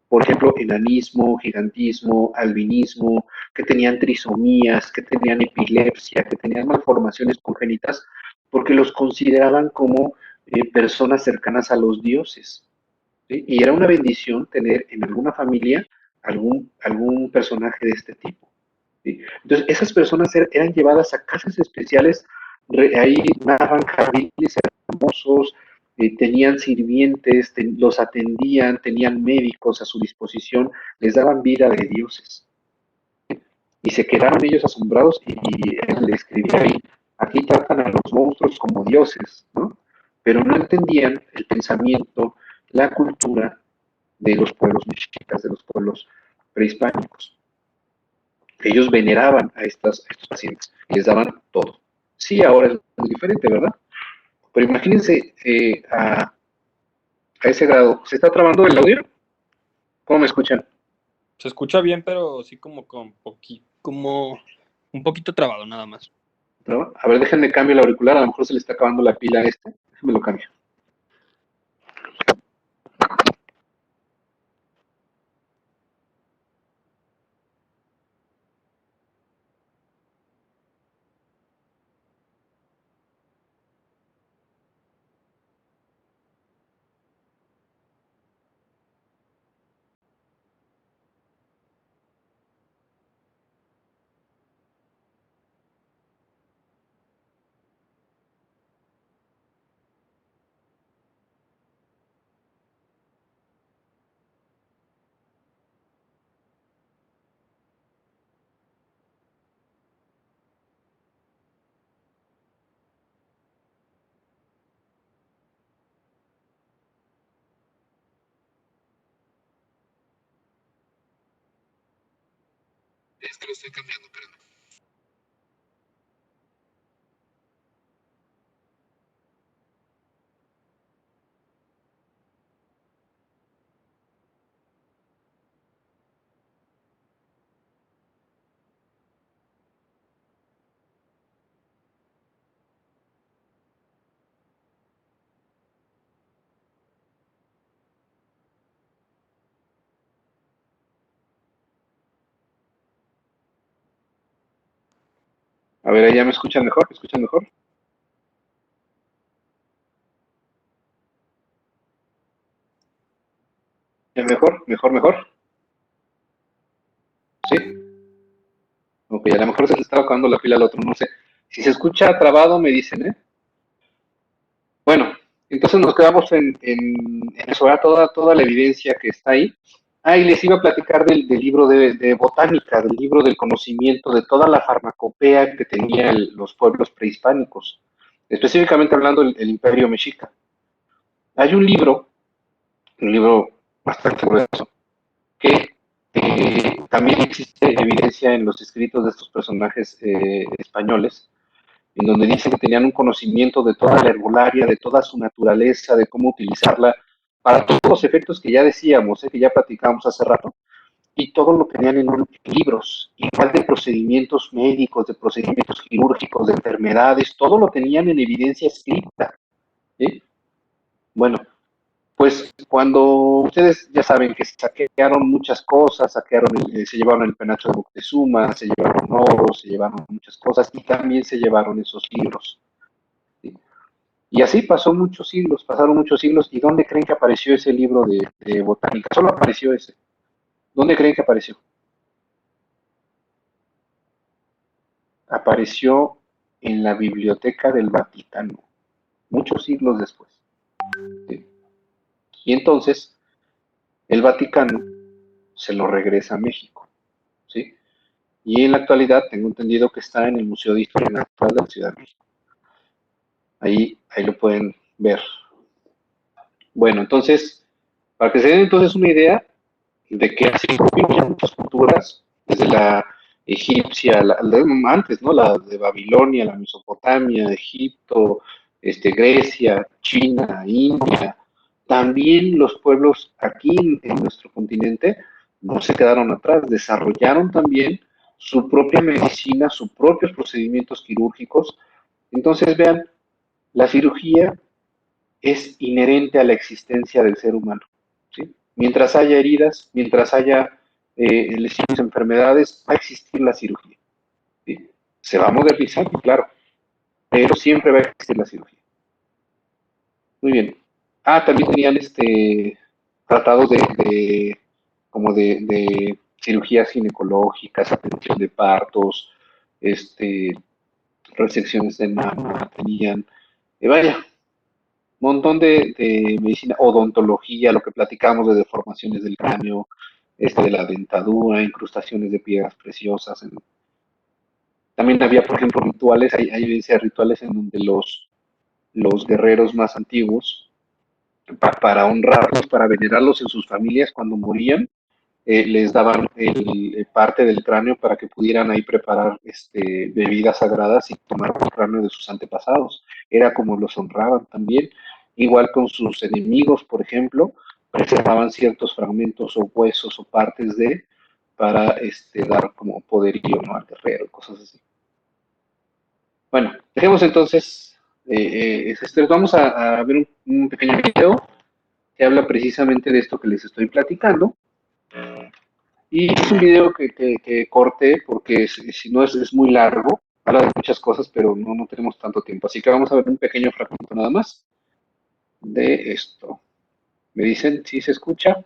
por ejemplo, enanismo, gigantismo, albinismo, que tenían trisomías, que tenían epilepsia, que tenían malformaciones congénitas, porque los consideraban como personas cercanas a los dioses. ¿Sí? Y era una bendición tener en alguna familia algún personaje de este tipo. ¿Sí? Entonces, esas personas eran llevadas a casas especiales, ahí daban jardines hermosos, tenían sirvientes, los atendían, tenían médicos a su disposición, les daban vida de dioses. Y se quedaron ellos asombrados y él le escribía ahí, aquí tratan a los monstruos como dioses, ¿no? Pero no entendían el pensamiento, la cultura de los pueblos mexicas, de los pueblos prehispánicos. Ellos veneraban a estos pacientes y les daban todo. Sí, ahora es muy diferente, ¿verdad? Pero imagínense a ese grado. ¿Se está trabando el audio? ¿Cómo me escuchan? Se escucha bien, pero sí como un poquito trabado nada más. ¿No? A ver, déjenme cambio el auricular, a lo mejor se le está acabando la pila a este. Déjenme lo cambio. Es que lo estoy cambiando, pero no. A ver, ¿ya me escuchan mejor? ¿Me escuchan mejor? ¿Ya mejor? ¿Mejor, mejor? ¿Sí? Ok, a lo mejor se le estaba acabando la pila al otro, no sé. Si se escucha trabado, me dicen, ¿eh? Bueno, entonces nos quedamos en eso, ¿verdad? Toda la evidencia que está ahí. Ah, y les iba a platicar del libro de botánica, del libro del conocimiento, de toda la farmacopea que tenían los pueblos prehispánicos, específicamente hablando del Imperio Mexica. Hay un libro bastante grueso, que también existe evidencia en los escritos de estos personajes españoles, en donde dice que tenían un conocimiento de toda la herbolaria, de toda su naturaleza, de cómo utilizarla para todos los efectos que ya decíamos, que ya platicábamos hace rato, y todo lo tenían en libros, igual de procedimientos médicos, de procedimientos quirúrgicos, de enfermedades, todo lo tenían en evidencia escrita. ¿Sí? Bueno, pues cuando ustedes ya saben que saquearon muchas cosas, se llevaron el penacho de Moctezuma, se llevaron oro, se llevaron muchas cosas y también se llevaron esos libros. ¿Sí? Y así pasaron muchos siglos. ¿Y dónde creen que apareció ese libro de botánica? Solo apareció ese. ¿Dónde creen que apareció? Apareció en la Biblioteca del Vaticano, muchos siglos después. ¿sí? Y entonces el Vaticano se lo regresa a México, ¿sí? Y en la actualidad tengo entendido que está en el Museo de Historia Natural de la Ciudad de México. Ahí lo pueden ver. Bueno, entonces, para que se den entonces una idea de que así confluyen muchas culturas, desde la egipcia, antes, ¿no? La de Babilonia, la Mesopotamia, Egipto, Grecia, China, India. También los pueblos aquí en nuestro continente no se quedaron atrás, desarrollaron también su propia medicina, sus propios procedimientos quirúrgicos. Entonces, vean, la cirugía es inherente a la existencia del ser humano, ¿sí? Mientras haya heridas, mientras haya lesiones, enfermedades, va a existir la cirugía, ¿sí? Se va a modernizar, claro, pero siempre va a existir la cirugía. Muy bien. También tenían tratados como de cirugías ginecológicas, atención de partos, resecciones de mama, tenían, vaya, montón de medicina, odontología, lo que platicamos de deformaciones del cráneo, de la dentadura, incrustaciones de piedras preciosas. También había, por ejemplo, rituales, hay evidencia de rituales en donde los guerreros más antiguos, para honrarlos, para venerarlos en sus familias cuando morían, les daban parte del cráneo para que pudieran ahí preparar bebidas sagradas y tomar el cráneo de sus antepasados. Era como los honraban también. Igual con sus enemigos, por ejemplo, preservaban ciertos fragmentos o huesos o partes para dar como poderío, ¿no? Al guerrero, cosas así. Bueno, dejemos entonces, vamos a ver un pequeño video que habla precisamente de esto que les estoy platicando. Y es un video que corté porque si no es muy largo, habla de muchas cosas, pero no tenemos tanto tiempo. Así que vamos a ver un pequeño fragmento nada más de esto. Me dicen si se escucha.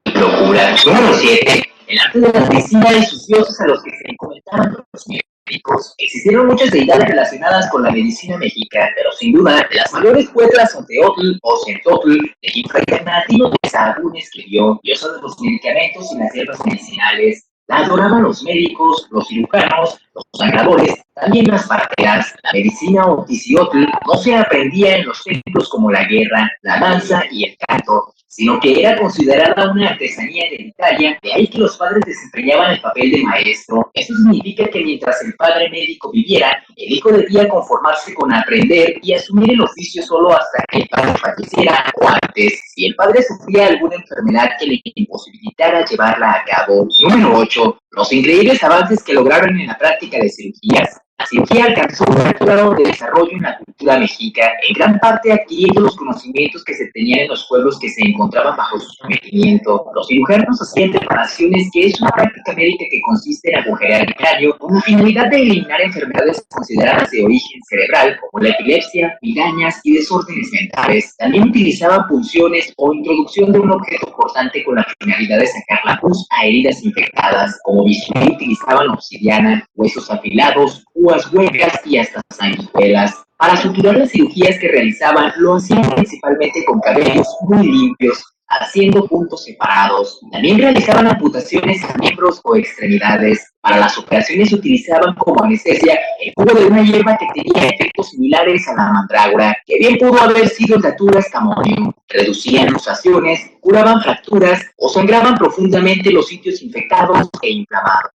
Locura. Número 7. El arte de la medicina y sus dioses a los que se encomendaban los médicos. Existieron muchas deidades relacionadas con la medicina mexicana, pero sin duda, las mayores fue Tlazonteotl o Centotl, el infrainternativo de Sahagún escribió, diosa de los medicamentos y las hierbas medicinales. La adoraban los médicos, los cirujanos, los sangradores, también las parteras. La medicina Onticiotl no se aprendía en los templos como la guerra, la danza y el canto, sino que era considerada una artesanía hereditaria, de ahí que los padres desempeñaban el papel de maestro. Esto significa que mientras el padre médico viviera, el hijo debía conformarse con aprender y asumir el oficio solo hasta que el padre falleciera o antes, si el padre sufría alguna enfermedad que le imposibilitara llevarla a cabo. Número 8. Los increíbles avances que lograron en la práctica de cirugías. La cirugía alcanzó un alto grado de desarrollo en la cultura mexica, en gran parte adquiriendo los conocimientos que se tenían en los pueblos que se encontraban bajo su sometimiento. Los cirujanos hacían preparaciones, que es una práctica médica que consiste en agujerear el cráneo con la finalidad de eliminar enfermedades consideradas de origen cerebral, como la epilepsia, migrañas y desórdenes mentales. También utilizaban punciones o introducción de un objeto cortante con la finalidad de sacar la pus a heridas infectadas. Como bisturí utilizaban obsidiana, huesos afilados, púas huecas y hasta sanguijuelas. Para suturar las cirugías que realizaban, lo hacían principalmente con cabellos muy limpios, haciendo puntos separados. También realizaban amputaciones a miembros o extremidades. Para las operaciones utilizaban como anestesia el jugo de una hierba que tenía efectos similares a la mandrágora, que bien pudo haber sido el datura escamonio. Reducían luxaciones, curaban fracturas o sangraban profundamente los sitios infectados e inflamados.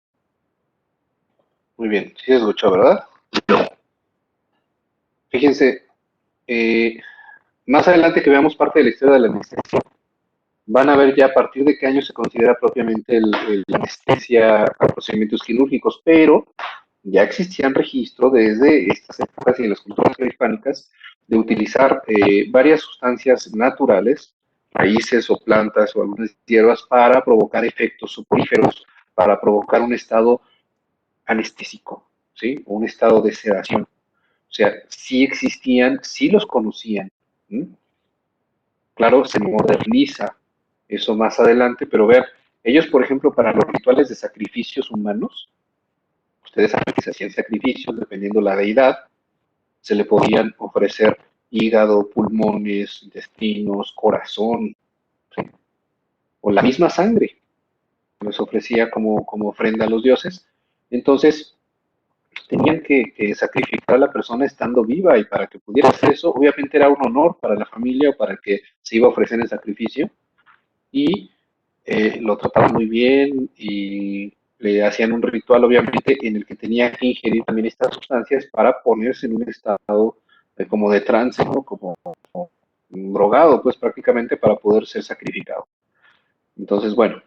Muy bien, sí se escuchó, ¿verdad? Fíjense, más adelante que veamos parte de la historia de la anestesia, van a ver ya a partir de qué año se considera propiamente la anestesia a procedimientos quirúrgicos, pero ya existían registros desde estas épocas y en las culturas prehispánicas de utilizar varias sustancias naturales, raíces o plantas o algunas hierbas para provocar efectos soporíferos, para provocar un estado anestésico, ¿sí? Un estado de sedación. O sea, sí existían, sí los conocían. ¿Sí? Claro, se moderniza eso más adelante, pero vean, ellos, por ejemplo, para los rituales de sacrificios humanos, ustedes saben que se hacían sacrificios dependiendo la deidad, se le podían ofrecer hígado, pulmones, intestinos, corazón, ¿sí? O la misma sangre que les ofrecía como ofrenda a los dioses. Entonces, tenían que sacrificar a la persona estando viva, y para que pudiera hacer eso, obviamente era un honor para la familia o para el que se iba a ofrecer el sacrificio, y lo trataban muy bien y le hacían un ritual, obviamente, en el que tenía que ingerir también estas sustancias para ponerse en un estado como de trance, ¿no? Como drogado, pues prácticamente, para poder ser sacrificado. Entonces, bueno,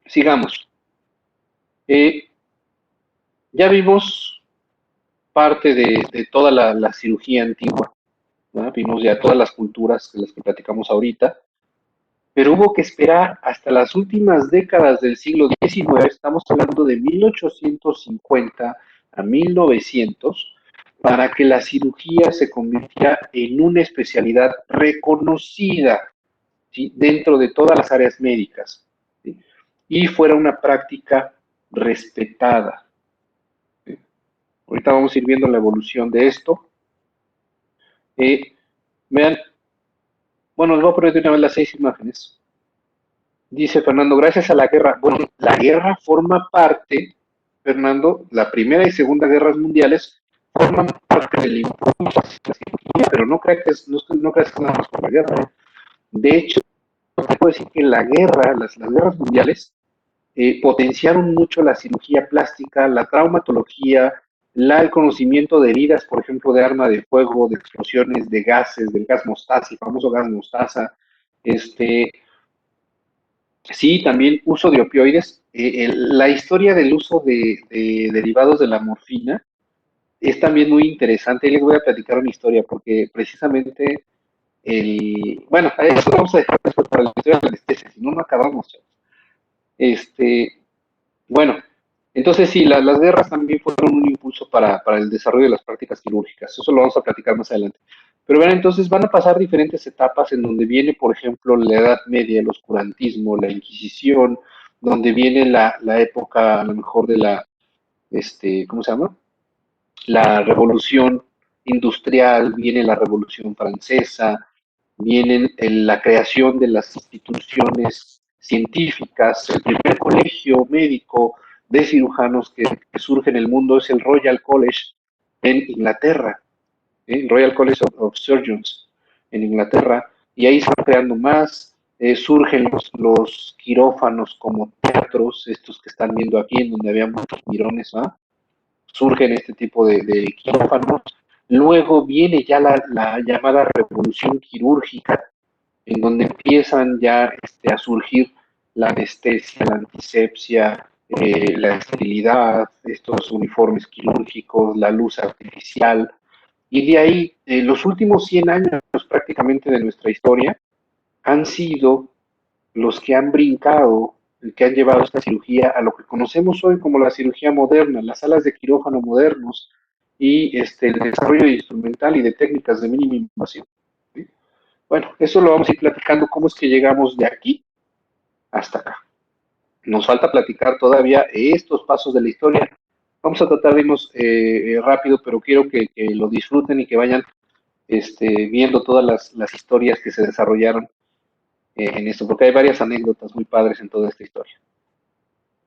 sigamos. Eh, ya vimos parte de toda la cirugía antigua, ¿no? Vimos ya todas las culturas de las que platicamos ahorita, pero hubo que esperar hasta las últimas décadas del siglo XIX, estamos hablando de 1850 a 1900, para que la cirugía se convirtiera en una especialidad reconocida, ¿sí? Dentro de todas las áreas médicas, ¿sí? Y fuera una práctica respetada, ¿sí? Ahorita vamos a ir viendo la evolución de esto. Vean, bueno, les voy a poner de una vez las 6 imágenes. Dice Fernando, gracias a la guerra. Bueno, la guerra forma parte, Fernando, la Primera y Segunda Guerras Mundiales forman parte del impulso hacia la cirugía, pero no creas que es nada más por la guerra. De hecho, te puedo decir que la guerra, las guerras mundiales, potenciaron mucho la cirugía plástica, la traumatología, el conocimiento de heridas, por ejemplo, de arma de fuego, de explosiones, de gases, del gas mostaza, el famoso gas mostaza, sí, también uso de opioides. La historia del uso de derivados de la morfina es también muy interesante. Y les voy a platicar una historia porque precisamente bueno, eso vamos a dejar después para la historia de la anestesia, si no, no acabamos. Este, bueno, entonces sí, las guerras también fueron un impulso para el desarrollo de las prácticas quirúrgicas. Eso lo vamos a platicar más adelante. Pero bueno, entonces van a pasar diferentes etapas en donde viene, por ejemplo, la Edad Media, el oscurantismo, la Inquisición, donde viene la época, a lo mejor, de ¿cómo se llama? La Revolución Industrial, viene la Revolución Francesa, viene la creación de las instituciones científicas, el primer colegio médico de cirujanos que surge en el mundo es el Royal College en Inglaterra, el Royal College of Surgeons en Inglaterra, y ahí se van creando más, surgen los quirófanos como teatros, estos que están viendo aquí, en donde había muchos mirones, ¿va? Surgen este tipo de quirófanos. Luego viene ya la llamada revolución quirúrgica, en donde empiezan ya a surgir la anestesia, la antisepsia, la esterilidad, estos uniformes quirúrgicos, la luz artificial, y de ahí los últimos 100 años prácticamente de nuestra historia han sido los que han brincado, que han llevado esta cirugía a lo que conocemos hoy como la cirugía moderna, las salas de quirófano modernos y el desarrollo de instrumental y de técnicas de mínima invasión, ¿sí? Bueno, eso lo vamos a ir platicando, cómo es que llegamos de aquí hasta acá. Nos falta platicar todavía estos pasos de la historia. Vamos a tratar de irnos rápido, pero quiero que lo disfruten y que vayan viendo todas las historias que se desarrollaron en esto, porque hay varias anécdotas muy padres en toda esta historia.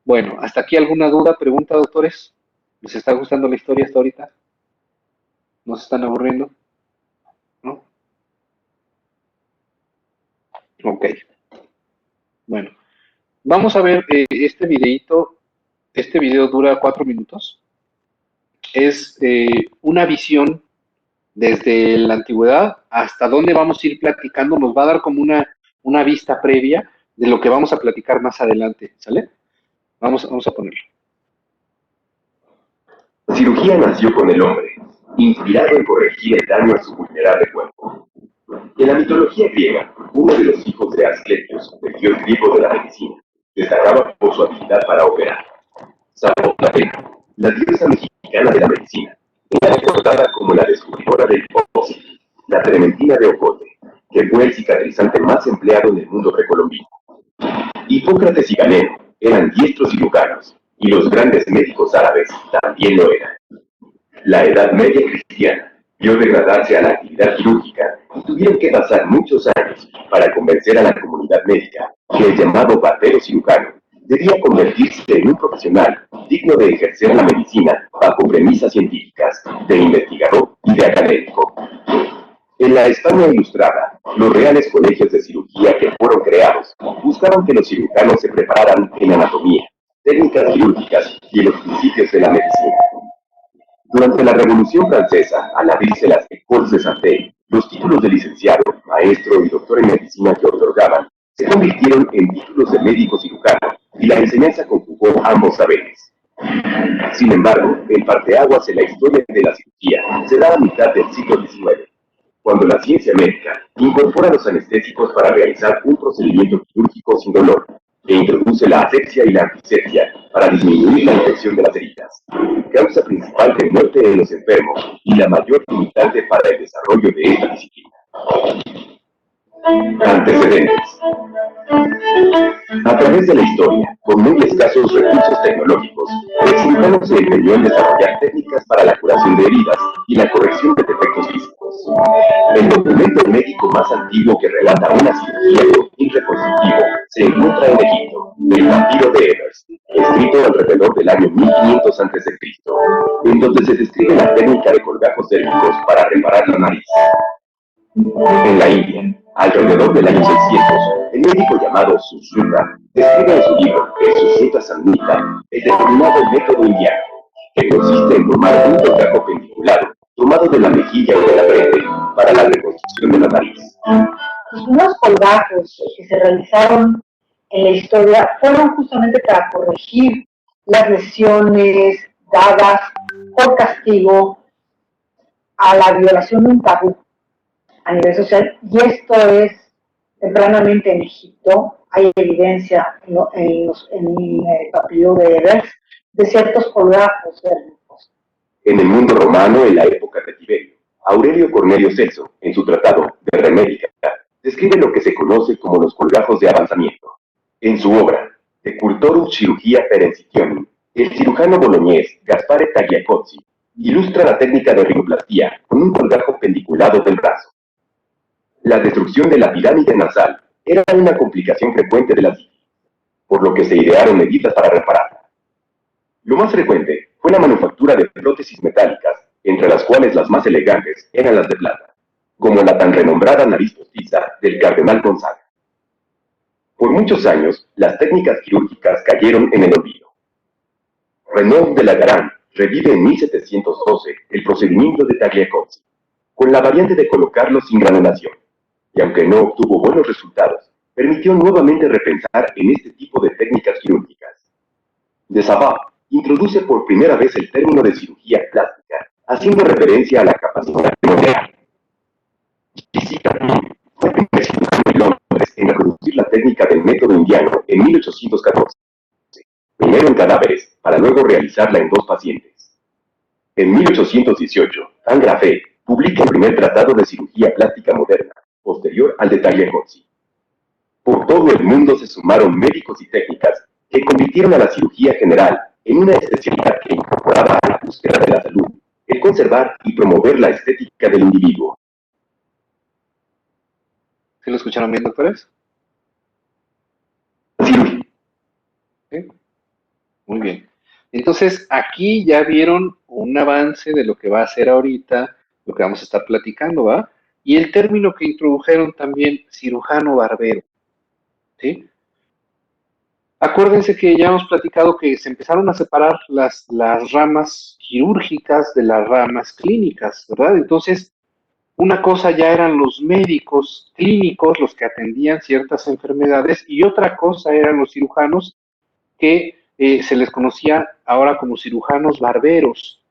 Bueno, ¿hasta aquí alguna duda, pregunta, doctores? ¿Les está gustando la historia hasta ahorita? ¿No se están aburriendo? ¿No? Ok. Bueno, vamos a ver este videito. Este video dura 4 minutos. Es una visión desde la antigüedad hasta dónde vamos a ir platicando. Nos va a dar como una vista previa de lo que vamos a platicar más adelante, ¿sale? Vamos a ponerlo. La cirugía nació con el hombre, inspirado en corregir el daño a su vulnerable cuerpo. En la mitología griega, uno de los hijos de Asclepios, el dios griego de la medicina, destacaba por su habilidad para operar. Zapotlateca, la diosa mexicana de la medicina, era recordada como la descubridora del óxido, la trementina de Ocote, que fue el cicatrizante más empleado en el mundo precolombino. Hipócrates y Galeno eran diestros cirujanos, y los grandes médicos árabes también lo eran. La Edad Media cristiana vio degradarse a la actividad quirúrgica y tuvieron que pasar muchos años para convencer a la comunidad médica que el llamado barbero cirujano debía convertirse en un profesional digno de ejercer la medicina bajo premisas científicas, de investigador y de académico. En la España ilustrada, los reales colegios de cirugía que fueron creados buscaban que los cirujanos se prepararan en anatomía, técnicas quirúrgicas y en los principios de la medicina. Durante la Revolución Francesa, al abrirse las écoles de santé, los títulos de licenciado, maestro y doctor en medicina que otorgaban se convirtieron en títulos de médico cirujano y la enseñanza conjugó ambos saberes. Sin embargo, el parteaguas en la historia de la cirugía se da a mitad del siglo XIX, cuando la ciencia médica incorpora los anestésicos para realizar un procedimiento quirúrgico sin dolor, e introduce la asepsia y la antisepsia para disminuir la infección de las heridas, causa principal de muerte en los enfermos y la mayor limitante para el desarrollo de esta disciplina. Antecedentes. A través de la historia, con muy escasos recursos tecnológicos, el cirujano se empeñó en desarrollar técnicas para la curación de heridas y la corrección de defectos físicos. El documento médico más antiguo que relata una cirugía con fin reconstructivo se encuentra en Egipto, el papiro de Ebers, escrito alrededor del año 1500 a.C., en donde se describe la técnica de colgajos dérmicos para reparar la nariz. En la India, alrededor del año 600, el médico llamado Sushruta describe en su libro, el Sushruta Samhita, el denominado método indiano, que consiste en tomar un colgajo pendiculado tomado de la mejilla o de la frente para la reconstrucción de la nariz. Los primeros colgajos que se realizaron en la historia fueron justamente para corregir las lesiones dadas por castigo a la violación de un tabú a nivel social, y esto es tempranamente en Egipto. Hay evidencia en el papiro de Ebers de ciertos colgajos dérmicos. En el mundo romano, en la época de Tiberio, Aurelio Cornelio Celso, en su tratado de Remédica, describe lo que se conoce como los colgajos de avanzamiento. En su obra, De Cultorum Chirurgia Perensitionum, el cirujano boloñés Gaspare Tagliacozzi ilustra la técnica de rinoplastía con un colgajo pendiculado del brazo. La destrucción de la pirámide nasal era una complicación frecuente de la sífilis, por lo que se idearon medidas para repararla. Lo más frecuente fue la manufactura de prótesis metálicas, entre las cuales las más elegantes eran las de plata, como la tan renombrada nariz postiza del cardenal Gonzaga. Por muchos años, las técnicas quirúrgicas cayeron en el olvido. Renaud de la Garenne revive en 1712 el procedimiento de Tagliacozzi, con la variante de colocarlo sin granulación, y aunque no obtuvo buenos resultados, permitió nuevamente repensar en este tipo de técnicas quirúrgicas. De Savart introduce por primera vez el término de cirugía plástica, haciendo referencia a la capacidad de moldear. Visita fue el primer cirujano en Londres en reproducir la técnica del método indiano en 1814, primero en cadáveres, para luego realizarla en 2 pacientes. En 1818, Angrafé publica el primer tratado de cirugía plástica moderna, posterior al de Tagliacozzi. Por todo el mundo se sumaron médicos y técnicas que convirtieron a la cirugía general en una especialidad que incorporaba a la búsqueda de la salud, el conservar y promover la estética del individuo. ¿Sí lo escucharon bien, doctores? Cirugía. ¿Sí? Muy bien. Entonces, aquí ya vieron un avance de lo que va a ser ahorita, lo que vamos a estar platicando, ¿va? Y el término que introdujeron también, cirujano barbero, ¿sí? Acuérdense que ya hemos platicado que se empezaron a separar las ramas quirúrgicas de las ramas clínicas, ¿verdad? Entonces, una cosa ya eran los médicos clínicos, los que atendían ciertas enfermedades, y otra cosa eran los cirujanos que se les conocía ahora como cirujanos barberos.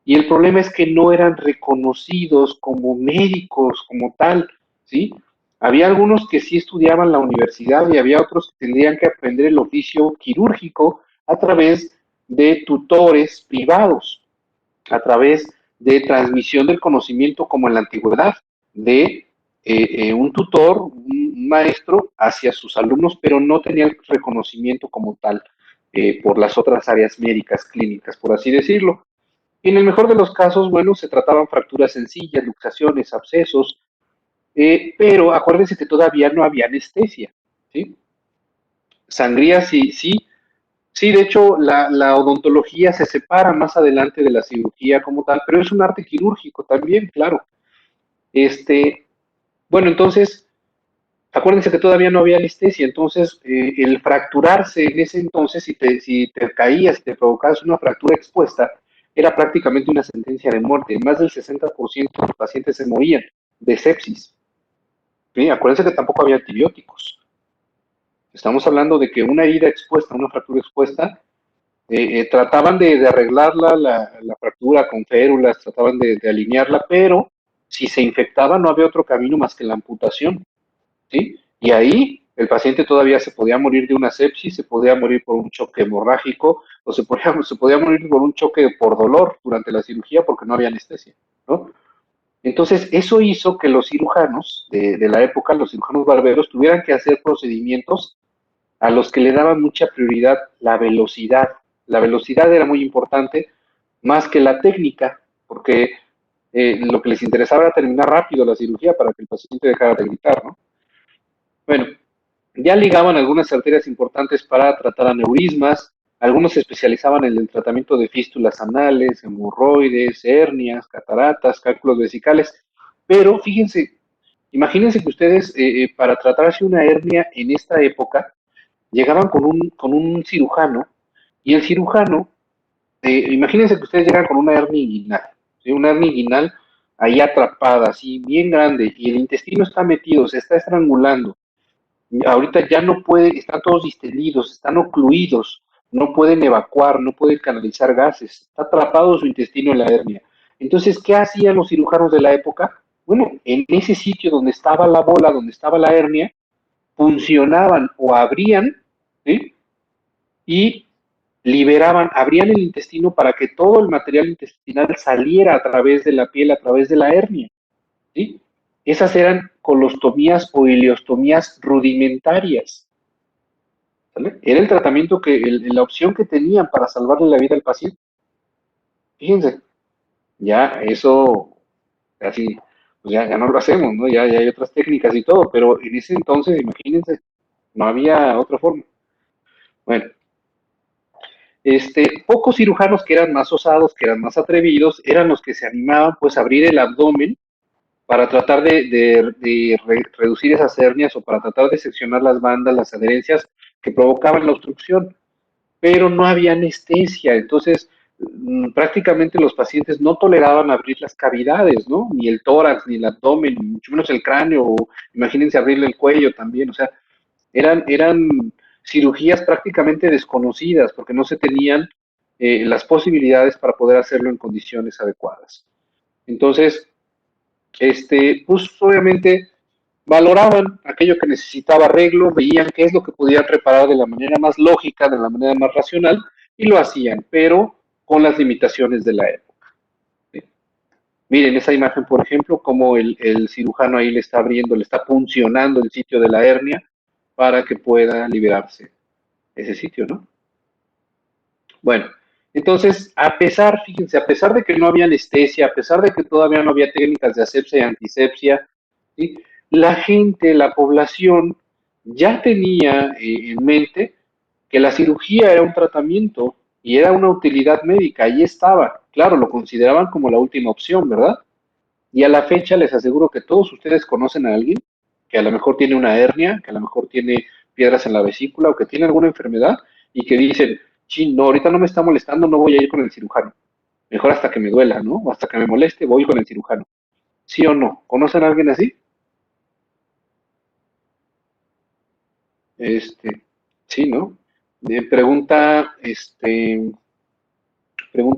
Y el problema es que no eran reconocidos como médicos, como tal, ¿sí? Había algunos que sí estudiaban la universidad y había otros que tendrían que aprender el oficio quirúrgico a través de tutores privados, a través de transmisión del conocimiento como en la antigüedad, de un tutor, un maestro hacia sus alumnos, pero no tenía el reconocimiento como tal por las otras áreas médicas, clínicas, por así decirlo. Y en el mejor de los casos, bueno, se trataban fracturas sencillas, luxaciones, abscesos, pero acuérdense que todavía no había anestesia, ¿sí? Sangría sí, sí, sí, de hecho la odontología se separa más adelante de la cirugía como tal, pero es un arte quirúrgico también, claro. Este, bueno, entonces, acuérdense que todavía no había anestesia, entonces el fracturarse en ese entonces, si te caías, si te provocabas una fractura expuesta, era prácticamente una sentencia de muerte. Más del 60% de los pacientes se morían de sepsis. ¿Sí? Acuérdense que tampoco había antibióticos. Estamos hablando de que una herida expuesta, una fractura expuesta, trataban de arreglarla, la fractura con férulas, trataban de alinearla, pero si se infectaba no había otro camino más que la amputación. ¿Sí? Y ahí el paciente todavía se podía morir de una sepsis, se podía morir por un choque hemorrágico o se podía morir por un choque por dolor durante la cirugía porque no había anestesia, ¿no? Entonces, eso hizo que los cirujanos de la época, los cirujanos barberos, tuvieran que hacer procedimientos a los que le daban mucha prioridad la velocidad. La velocidad era muy importante, más que la técnica, porque lo que les interesaba era terminar rápido la cirugía para que el paciente dejara de gritar, ¿no? Bueno, ya ligaban algunas arterias importantes para tratar aneurismas, algunos se especializaban en el tratamiento de fístulas anales, hemorroides, hernias, cataratas, cálculos vesicales, pero fíjense, imagínense que ustedes para tratarse una hernia en esta época llegaban con un cirujano y el cirujano, imagínense que ustedes llegan con una hernia inguinal, ¿sí? Una hernia inguinal ahí atrapada, así bien grande, y el intestino está metido, se está estrangulando. Ahorita ya no puede, están todos distendidos, están ocluidos, no pueden evacuar, no pueden canalizar gases, está atrapado su intestino en la hernia. Entonces, ¿qué hacían los cirujanos de la época? Bueno, en ese sitio donde estaba la bola, donde estaba la hernia, funcionaban o abrían, ¿sí? Y liberaban, abrían el intestino para que todo el material intestinal saliera a través de la piel, a través de la hernia, ¿sí? Esas eran colostomías o ileostomías rudimentarias. ¿Sale? Era el tratamiento la opción que tenían para salvarle la vida al paciente. Fíjense, ya eso casi, pues ya no lo hacemos, ¿no? Ya hay otras técnicas y todo, pero en ese entonces, imagínense, no había otra forma. Bueno, pocos cirujanos que eran más osados, que eran más atrevidos, eran los que se animaban pues a abrir el abdomen para tratar de reducir esas hernias o para tratar de seccionar las bandas, las adherencias que provocaban la obstrucción. Pero no había anestesia, entonces prácticamente los pacientes no toleraban abrir las cavidades, ¿no? Ni el tórax, ni el abdomen, ni mucho menos el cráneo, o imagínense abrirle el cuello también, o sea, eran cirugías prácticamente desconocidas porque no se tenían las posibilidades para poder hacerlo en condiciones adecuadas. Entonces, pues obviamente valoraban aquello que necesitaba arreglo, veían qué es lo que podían reparar de la manera más lógica, de la manera más racional, y lo hacían, pero con las limitaciones de la época. ¿Sí? Miren esa imagen, por ejemplo, como el cirujano ahí le está abriendo, le está puncionando el sitio de la hernia para que pueda liberarse ese sitio, ¿no? Bueno, entonces, fíjense, a pesar de que no había anestesia, a pesar de que todavía no había técnicas de asepsia y antisepsia, ¿sí? La gente, la población, ya tenía en mente que la cirugía era un tratamiento y era una utilidad médica, ahí estaba, claro, lo consideraban como la última opción, ¿verdad? Y a la fecha les aseguro que todos ustedes conocen a alguien que a lo mejor tiene una hernia, que a lo mejor tiene piedras en la vesícula o que tiene alguna enfermedad y que dicen, sí, no, ahorita no me está molestando, no voy a ir con el cirujano. Mejor hasta que me duela, ¿no? O hasta que me moleste, voy con el cirujano. ¿Sí o no? ¿Conocen a alguien así? Este, sí, ¿no? Pregunta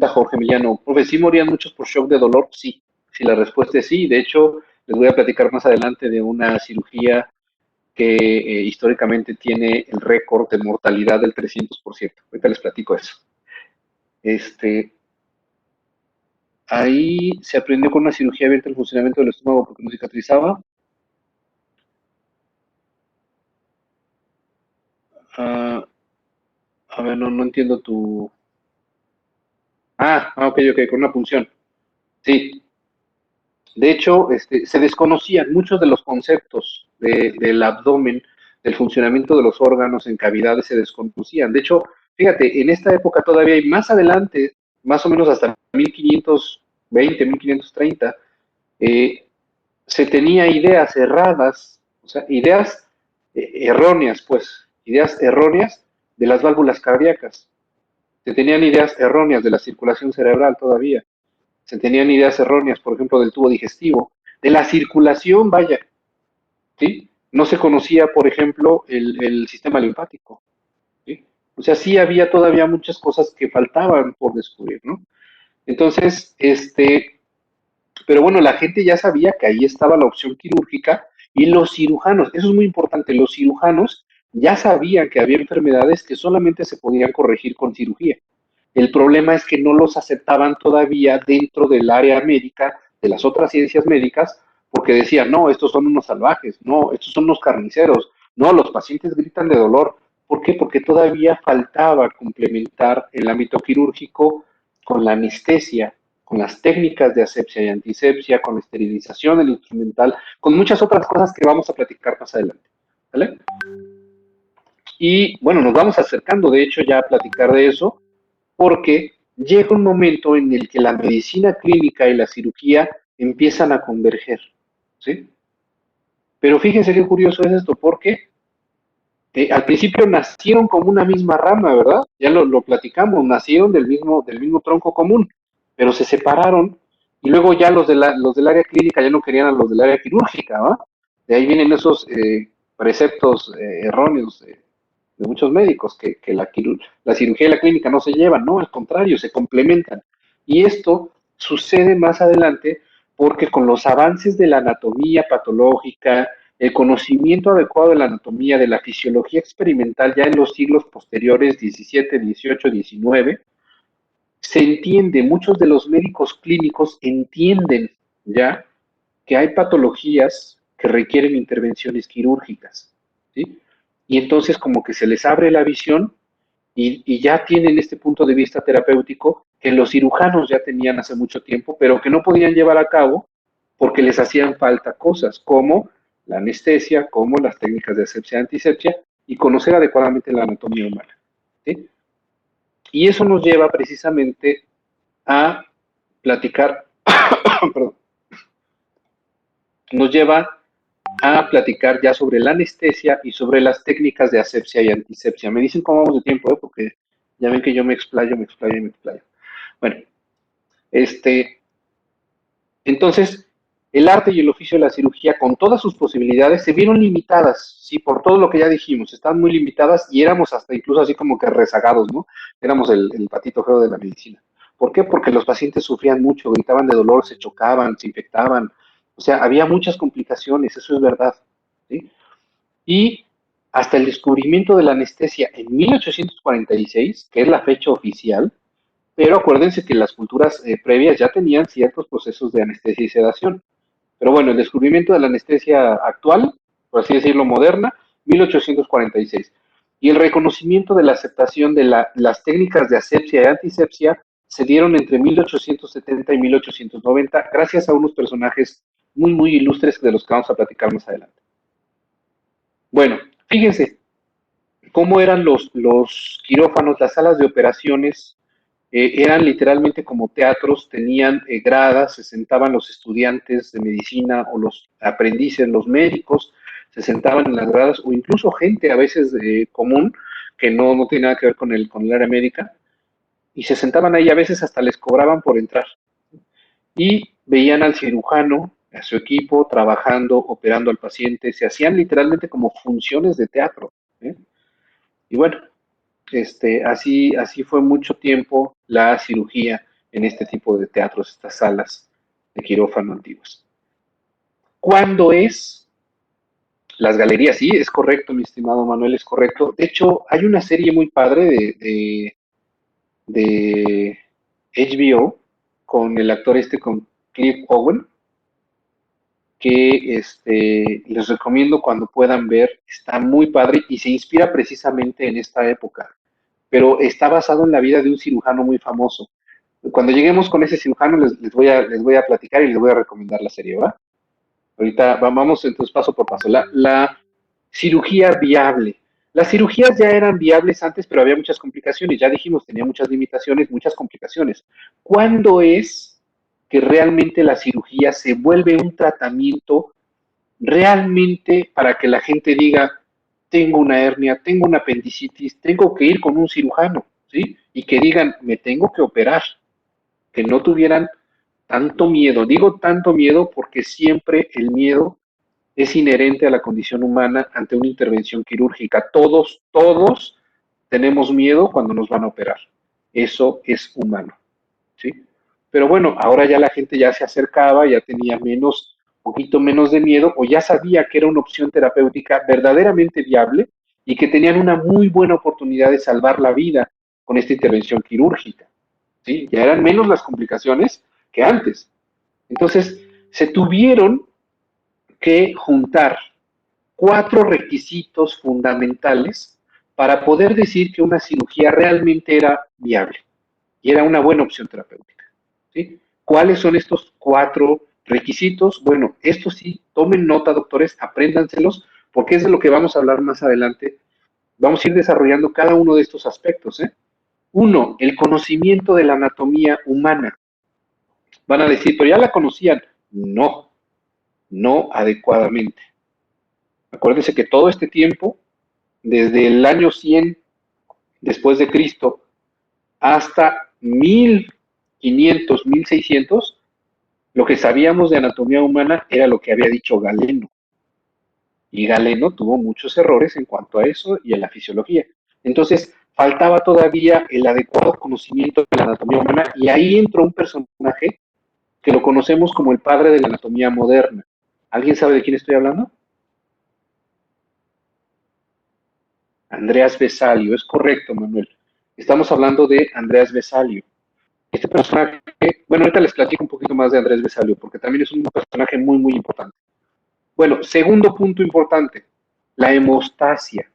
Jorge Millano, profe, ¿sí morían muchos por shock de dolor? Sí, sí, la respuesta es sí. De hecho, les voy a platicar más adelante de una cirugía que históricamente tiene el récord de mortalidad del 300%. Ahorita les platico eso. Este, Ahí se aprendió con una cirugía abierta el funcionamiento del estómago porque no cicatrizaba. Ah, a ver, no entiendo tu... Ok, con una punción. Sí. De hecho, se desconocían muchos de los conceptos del abdomen, del funcionamiento de los órganos en cavidades, se desconocían. De hecho, fíjate, en esta época todavía y más adelante, más o menos hasta 1520, 1530, eh, se tenía ideas erradas, o sea, ideas erróneas, pues, ideas erróneas de las válvulas cardíacas. Se tenían ideas erróneas de la circulación cerebral todavía. Se tenían ideas erróneas, por ejemplo, del tubo digestivo, de la circulación, vaya, ¿sí? No se conocía, por ejemplo, el sistema linfático, ¿sí? O sea, sí había todavía muchas cosas que faltaban por descubrir, ¿no? Entonces, pero bueno, la gente ya sabía que ahí estaba la opción quirúrgica y los cirujanos, eso es muy importante, los cirujanos ya sabían que había enfermedades que solamente se podían corregir con cirugía. El problema es que no los aceptaban todavía dentro del área médica, de las otras ciencias médicas, porque decían, no, estos son unos salvajes, no, estos son unos carniceros, no, los pacientes gritan de dolor. ¿Por qué? Porque todavía faltaba complementar el ámbito quirúrgico con la anestesia, con las técnicas de asepsia y antisepsia, con la esterilización, el instrumental, con muchas otras cosas que vamos a platicar más adelante. ¿Vale? Y bueno, nos vamos acercando, de hecho, ya a platicar de eso, porque llega un momento en el que la medicina clínica y la cirugía empiezan a converger, ¿sí? Pero fíjense qué curioso es esto, porque al principio nacieron como una misma rama, ¿verdad? Ya lo platicamos, nacieron del mismo tronco común, pero se separaron y luego ya los del área clínica ya no querían a los del área quirúrgica, ¿va? De ahí vienen esos preceptos erróneos de muchos médicos, que la cirugía y la clínica no se llevan, no, al contrario, se complementan. Y esto sucede más adelante porque con los avances de la anatomía patológica, el conocimiento adecuado de la anatomía, de la fisiología experimental ya en los siglos posteriores, 17, 18, 19, se entiende, muchos de los médicos clínicos entienden ya que hay patologías que requieren intervenciones quirúrgicas, ¿sí? Y entonces como que se les abre la visión y ya tienen este punto de vista terapéutico que los cirujanos ya tenían hace mucho tiempo, pero que no podían llevar a cabo porque les hacían falta cosas como la anestesia, como las técnicas de asepsia y antisepsia y conocer adecuadamente la anatomía humana, ¿sí? Y eso nos lleva precisamente a platicar, perdón, nos lleva a platicar ya sobre la anestesia y sobre las técnicas de asepsia y antisepsia. Me dicen cómo vamos de tiempo, porque ya ven que yo me explayo. Bueno, entonces, el arte y el oficio de la cirugía, con todas sus posibilidades, se vieron limitadas, sí, por todo lo que ya dijimos, estaban muy limitadas y éramos hasta incluso así como que rezagados, ¿no? Éramos el patito feo de la medicina. ¿Por qué? Porque los pacientes sufrían mucho, gritaban de dolor, se chocaban, se infectaban, o sea, había muchas complicaciones, eso es verdad, ¿sí? Y hasta el descubrimiento de la anestesia en 1846, que es la fecha oficial, pero acuérdense que las culturas previas ya tenían ciertos procesos de anestesia y sedación. Pero bueno, el descubrimiento de la anestesia actual, por así decirlo, moderna, 1846. Y el reconocimiento de la aceptación de las técnicas de asepsia y antisepsia se dieron entre 1870 y 1890 gracias a unos personajes muy, muy ilustres de los que vamos a platicar más adelante. Bueno, fíjense cómo eran los quirófanos, las salas de operaciones eran literalmente como teatros, tenían gradas, se sentaban los estudiantes de medicina o los aprendices, los médicos, se sentaban en las gradas o incluso gente a veces común que no tiene nada que ver con el área médica y se sentaban ahí, a veces hasta les cobraban por entrar y veían al cirujano, a su equipo, trabajando, operando al paciente, se hacían literalmente como funciones de teatro. ¿Eh? Y bueno, así fue mucho tiempo la cirugía en este tipo de teatros, estas salas de quirófano antiguas. ¿Cuándo es? Las galerías, sí, es correcto, mi estimado Manuel, es correcto. De hecho, hay una serie muy padre de HBO con el actor con Cliff Owen, que les recomiendo cuando puedan ver, está muy padre y se inspira precisamente en esta época, pero está basado en la vida de un cirujano muy famoso. Cuando lleguemos con ese cirujano les voy a platicar y les voy a recomendar la serie, ¿va? Ahorita vamos entonces paso por paso. La cirugía viable. Las cirugías ya eran viables antes, pero había muchas complicaciones. Ya dijimos, tenía muchas limitaciones, muchas complicaciones. ¿Cuándo es que realmente la cirugía se vuelve un tratamiento realmente para que la gente diga, tengo una hernia, tengo una apendicitis, tengo que ir con un cirujano, ¿sí? Y que digan, me tengo que operar, que no tuvieran tanto miedo? Digo tanto miedo porque siempre el miedo es inherente a la condición humana ante una intervención quirúrgica. Todos tenemos miedo cuando nos van a operar. Eso es humano, ¿sí? Pero bueno, ahora ya la gente ya se acercaba, ya tenía poquito menos de miedo, o ya sabía que era una opción terapéutica verdaderamente viable y que tenían una muy buena oportunidad de salvar la vida con esta intervención quirúrgica, ¿sí? Ya eran menos las complicaciones que antes. Entonces, se tuvieron que juntar 4 requisitos fundamentales para poder decir que una cirugía realmente era viable y era una buena opción terapéutica, ¿sí? ¿Cuáles son estos 4 requisitos? Bueno, estos sí, tomen nota, doctores, apréndanselos, porque es de lo que vamos a hablar más adelante. Vamos a ir desarrollando cada uno de estos aspectos, ¿eh? 1, el conocimiento de la anatomía humana. Van a decir, pero ya la conocían. No, no adecuadamente. Acuérdense que todo este tiempo, desde el año 100 después de Cristo hasta 1500, 1600, lo que sabíamos de anatomía humana era lo que había dicho Galeno. Y Galeno tuvo muchos errores en cuanto a eso y a la fisiología. Entonces, faltaba todavía el adecuado conocimiento de la anatomía humana y ahí entró un personaje que lo conocemos como el padre de la anatomía moderna. ¿Alguien sabe de quién estoy hablando? Andreas Vesalio, es correcto, Manuel. Estamos hablando de Andreas Vesalio. Este personaje, bueno, ahorita les platico un poquito más de Andrés Vesalio, porque también es un personaje muy, muy importante. Bueno, segundo punto importante, la hemostasia.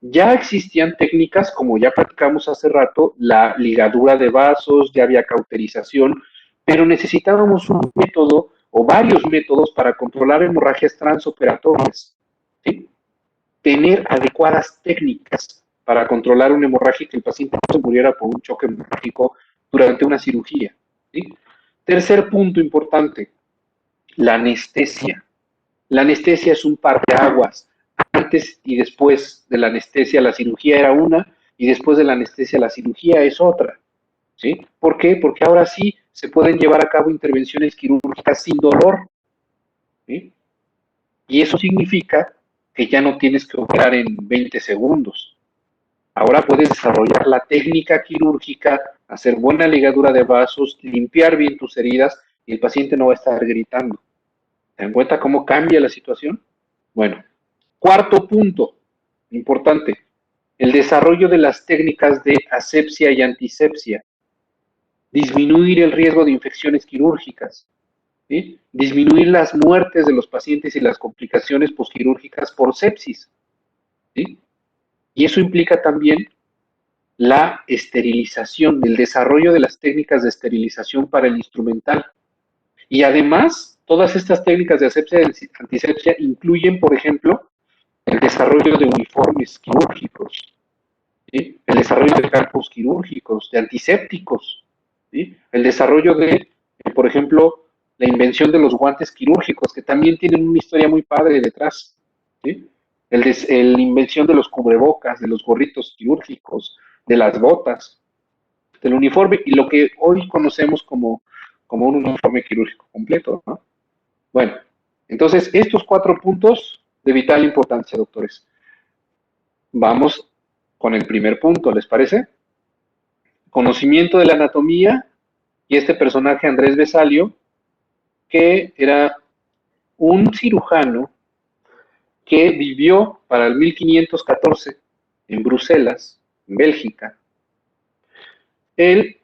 Ya existían técnicas, como ya platicamos hace rato, la ligadura de vasos, ya había cauterización, pero necesitábamos un método o varios métodos para controlar hemorragias transoperatorias, ¿sí? Tener adecuadas técnicas para controlar una hemorragia y que el paciente no se muriera por un choque hemorrágico durante una cirugía, ¿sí? Tercer punto importante, la anestesia. La anestesia es un parteaguas. Antes y después de la anestesia la cirugía era una y después de la anestesia la cirugía es otra, ¿sí? ¿Por qué? Porque ahora sí se pueden llevar a cabo intervenciones quirúrgicas sin dolor, ¿sí? Y eso significa que ya no tienes que operar en 20 segundos. Ahora puedes desarrollar la técnica quirúrgica, hacer buena ligadura de vasos, limpiar bien tus heridas y el paciente no va a estar gritando. ¿Se dan cuenta cómo cambia la situación? Bueno, cuarto punto, importante, el desarrollo de las técnicas de asepsia y antisepsia. Disminuir el riesgo de infecciones quirúrgicas, ¿sí? Disminuir las muertes de los pacientes y las complicaciones posquirúrgicas por sepsis, ¿sí? Y eso implica también la esterilización, el desarrollo de las técnicas de esterilización para el instrumental. Y además, todas estas técnicas de asepsia y antisepsia incluyen, por ejemplo, el desarrollo de uniformes quirúrgicos, ¿sí? El desarrollo de campos quirúrgicos, de antisépticos, ¿sí? El desarrollo de, por ejemplo, la invención de los guantes quirúrgicos, que también tienen una historia muy padre detrás, ¿sí? La invención de los cubrebocas, de los gorritos quirúrgicos, de las botas, del uniforme y lo que hoy conocemos como un uniforme quirúrgico completo, ¿no? Bueno, entonces estos 4 puntos de vital importancia, doctores. Vamos con el primer punto, ¿les parece? Conocimiento de la anatomía y este personaje Andrés Vesalio, que era un cirujano que vivió para el 1514 en Bruselas, en Bélgica. Él,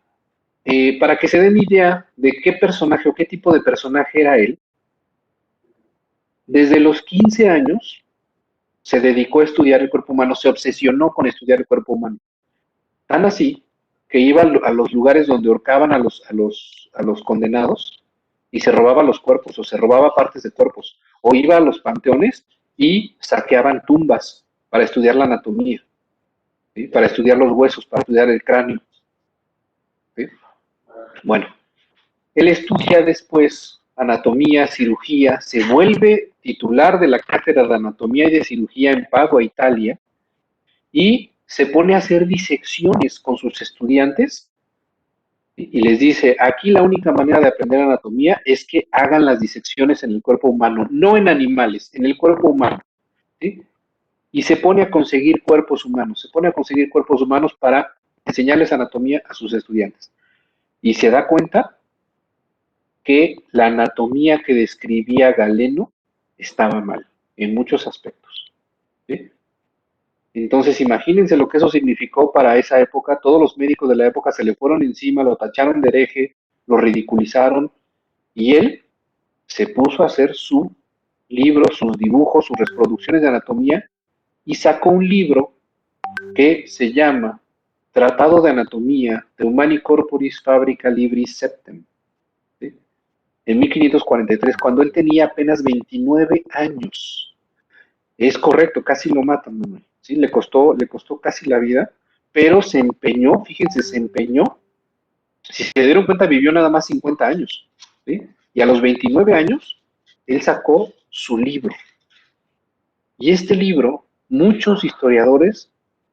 para que se den idea de qué personaje o qué tipo de personaje era él, desde los 15 años se dedicó a estudiar el cuerpo humano, se obsesionó con estudiar el cuerpo humano. Tan así que iba a los lugares donde ahorcaban a los condenados y se robaba los cuerpos o se robaba partes de cuerpos, o iba a los panteones y saqueaban tumbas para estudiar la anatomía, ¿sí? Para estudiar los huesos, para estudiar el cráneo. ¿Sí? Bueno, él estudia después anatomía, cirugía, se vuelve titular de la cátedra de anatomía y de cirugía en Padua, Italia, y se pone a hacer disecciones con sus estudiantes y les dice, aquí la única manera de aprender anatomía es que hagan las disecciones en el cuerpo humano, no en animales, en el cuerpo humano. ¿Sí? Y se pone a conseguir cuerpos humanos, se pone a conseguir cuerpos humanos para enseñarles anatomía a sus estudiantes. Y se da cuenta que la anatomía que describía Galeno estaba mal, en muchos aspectos. ¿Sí? Entonces, imagínense lo que eso significó para esa época. Todos los médicos de la época se le fueron encima, lo tacharon de hereje, lo ridiculizaron, y él se puso a hacer su libro, sus dibujos, sus reproducciones de anatomía, y sacó un libro que se llama Tratado de Anatomía de Humani Corporis Fabrica Libris Septem, ¿sí? En 1543, cuando él tenía apenas 29 años. Es correcto, casi lo matan, Manuel. ¿Sí? Le costó casi la vida, pero se empeñó, fíjense, se empeñó. Si se dieron cuenta, vivió nada más 50 años. ¿Sí? Y a los 29 años, él sacó su libro. Y este libro, muchos historiadores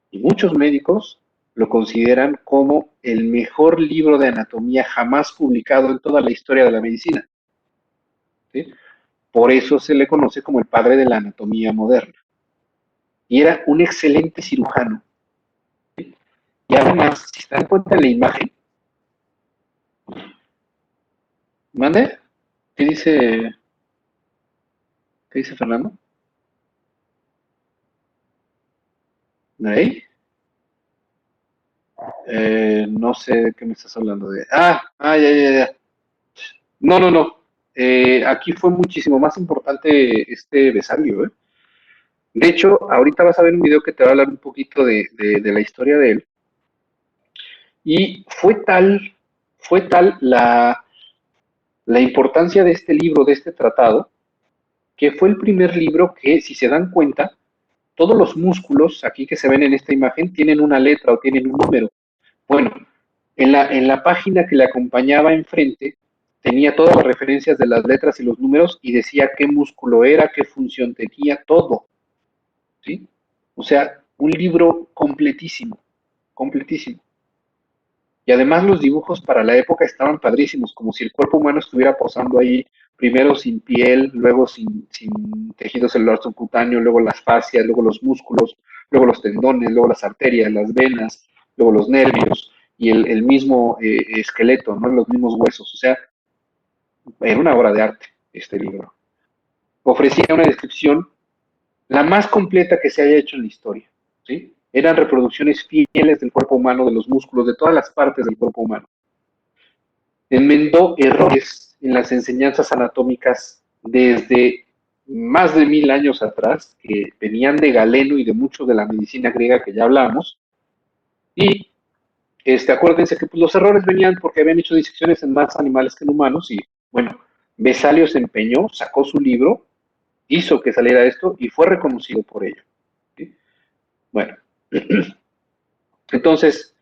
y muchos médicos lo consideran como el mejor libro de anatomía jamás publicado en toda la historia de la medicina. ¿Sí? Por eso se le conoce como el padre de la anatomía moderna. Y era un excelente cirujano. ¿Sí? Y además, si se dan cuenta en la imagen, ¿mande? ¿Qué dice, qué dice Fernando? ¿Ahí? No sé de qué me estás hablando de. Ya. No, no, no. Aquí fue muchísimo más importante este Vesalio, ¿eh? De hecho, ahorita vas a ver un video que te va a hablar un poquito de la historia de él. Y fue tal la importancia de este libro, de este tratado, que fue el primer libro que, si se dan cuenta, todos los músculos aquí que se ven en esta imagen tienen una letra o tienen un número. Bueno, en la página que le acompañaba enfrente tenía todas las referencias de las letras y los números y decía qué músculo era, qué función tenía, todo. ¿Sí? O sea, un libro completísimo, completísimo. Y además los dibujos para la época estaban padrísimos, como si el cuerpo humano estuviera posando ahí, primero sin piel, luego sin tejido celular subcutáneo, luego las fascias, luego los músculos, luego los tendones, luego las arterias, las venas, luego los nervios y el mismo esqueleto, ¿no? Los mismos huesos. O sea, era una obra de arte este libro. Ofrecía una descripción la más completa que se haya hecho en la historia. ¿Sí? Eran reproducciones fieles del cuerpo humano, de los músculos, de todas las partes del cuerpo humano. Enmendó errores en las enseñanzas anatómicas desde más de 1000 años atrás, que venían de Galeno y de mucho de la medicina griega que ya hablamos. Y acuérdense que pues, los errores venían porque habían hecho disecciones en más animales que en humanos. Y bueno, Vesalio se empeñó, sacó su libro, hizo que saliera esto y fue reconocido por ello. ¿Sí? Bueno, entonces,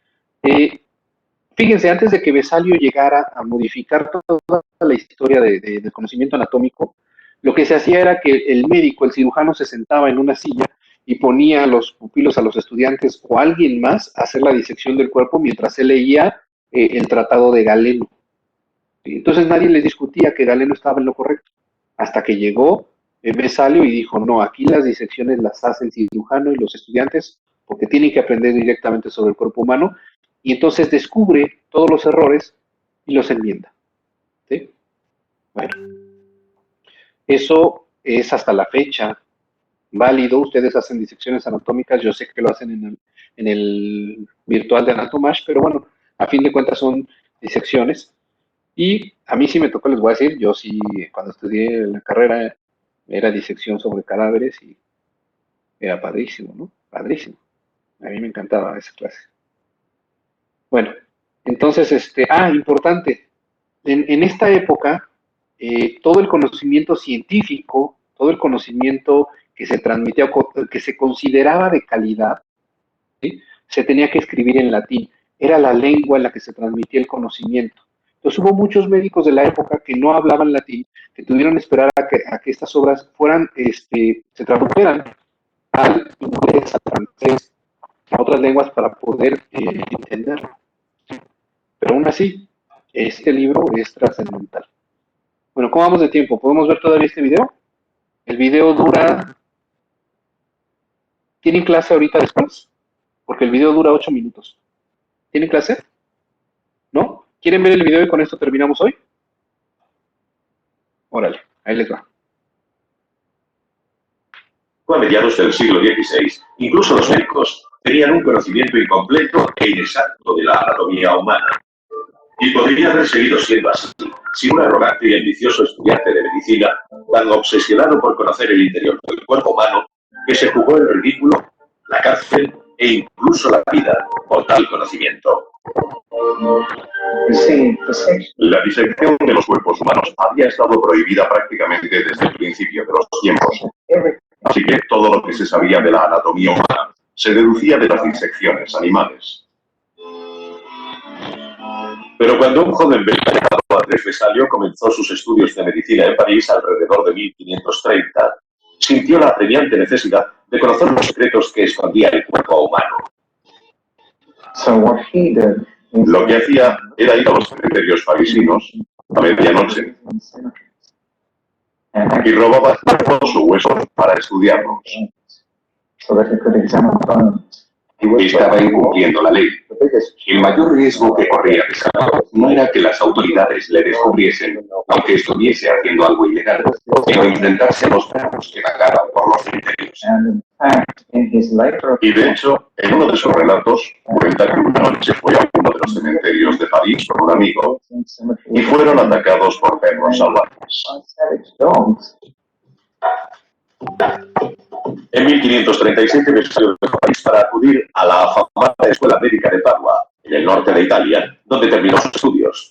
fíjense, antes de que Vesalio llegara a modificar toda la historia del conocimiento anatómico, lo que se hacía era que el médico, el cirujano, se sentaba en una silla y ponía a los pupilos, a los estudiantes o a alguien más a hacer la disección del cuerpo mientras él leía el tratado de Galeno. Entonces nadie les discutía que Galeno estaba en lo correcto, hasta que llegó Vesalio y dijo, no, aquí las disecciones las hace el cirujano y los estudiantes porque tienen que aprender directamente sobre el cuerpo humano, y entonces descubre todos los errores y los enmienda. ¿Sí? Bueno, eso es hasta la fecha válido. Ustedes hacen disecciones anatómicas, yo sé que lo hacen en el virtual de Anatomash, pero bueno, a fin de cuentas son disecciones. Y a mí sí me tocó, les voy a decir, yo sí, cuando estudié la carrera, era disección sobre cadáveres y era padrísimo, ¿no? Padrísimo. A mí me encantaba esa clase. Bueno, Entonces, importante, en esta época, todo el conocimiento científico, todo el conocimiento que se transmitía, que se consideraba de calidad, ¿sí? Se tenía que escribir en latín. Era la lengua en la que se transmitía el conocimiento. Entonces hubo muchos médicos de la época que no hablaban latín, que tuvieron que esperar a que estas obras fueran, se tradujeran al inglés, al francés, a otras lenguas para poder entenderlo. Pero aún así, este libro es trascendental. Bueno, ¿cómo vamos de tiempo? ¿Podemos ver todavía este video? El video dura... ¿Tienen clase ahorita después? Porque el video dura 8 minutos. ¿Tienen clase? ¿No? ¿Quieren ver el video y con esto terminamos hoy? Órale, ahí les va. A mediados del siglo XVI, incluso los médicos tenían un conocimiento incompleto e inexacto de la anatomía humana. Y podría haber seguido siendo así, si un arrogante y ambicioso estudiante de medicina, tan obsesionado por conocer el interior del cuerpo humano, que se jugó el ridículo, la cárcel e incluso la vida por tal conocimiento. La disección de los cuerpos humanos había estado prohibida prácticamente desde el principio de los tiempos. Así que todo lo que se sabía de la anatomía humana se deducía de las disecciones animales. Pero cuando un joven belga llamado Andrés Vesalio comenzó sus estudios de medicina en París alrededor de 1530, sintió la apremiante necesidad de conocer los secretos que escondía el cuerpo humano. Lo que hacía era ir a los cementerios parisinos a medianoche y robaba cuerpos o huesos para estudiarlos. Estaba incumpliendo la ley. El mayor riesgo que corría Vesalio no era que las autoridades le descubriesen, aunque estuviese haciendo algo ilegal, sino enfrentarse a los perros que vagaban por los cementerios. Y de hecho, en uno de sus relatos, cuenta que una noche fue a uno de los cementerios de París con un amigo y fueron atacados por perros salvajes. En 1537 Vesalio dejó París para acudir a la afamada Escuela Médica de Padua, en el norte de Italia, donde terminó sus estudios.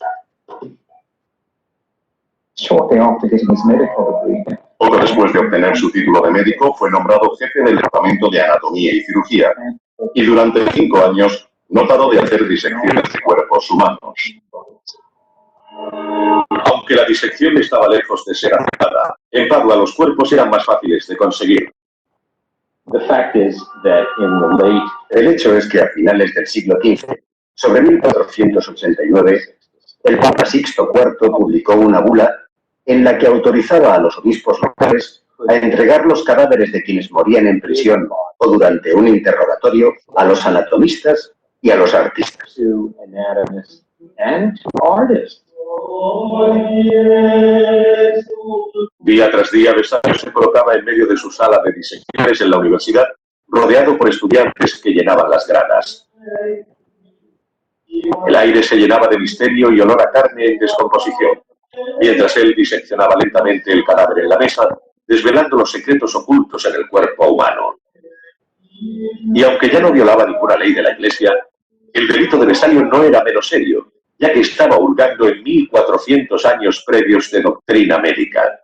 Poco después de obtener su título de médico, fue nombrado jefe del Departamento de Anatomía y Cirugía, y durante 5 años no paró de hacer disecciones de cuerpos humanos. Aunque la disección estaba lejos de ser aceptada, en Padua los cuerpos eran más fáciles de conseguir. El hecho es que a finales del siglo XV, sobre 1489, el Papa Sixto IV publicó una bula en la que autorizaba a los obispos locales a entregar los cadáveres de quienes morían en prisión o durante un interrogatorio a los anatomistas y a los artistas. Día tras día, Vesalio se colocaba en medio de su sala de disecciones en la universidad, rodeado por estudiantes que llenaban las gradas. El aire se llenaba de misterio y olor a carne en descomposición, mientras él diseccionaba lentamente el cadáver en la mesa, desvelando los secretos ocultos en el cuerpo humano. Y aunque ya no violaba ninguna ley de la Iglesia, el delito de Vesalio no era menos serio, ya que estaba hurgando en 1400 años previos de doctrina médica.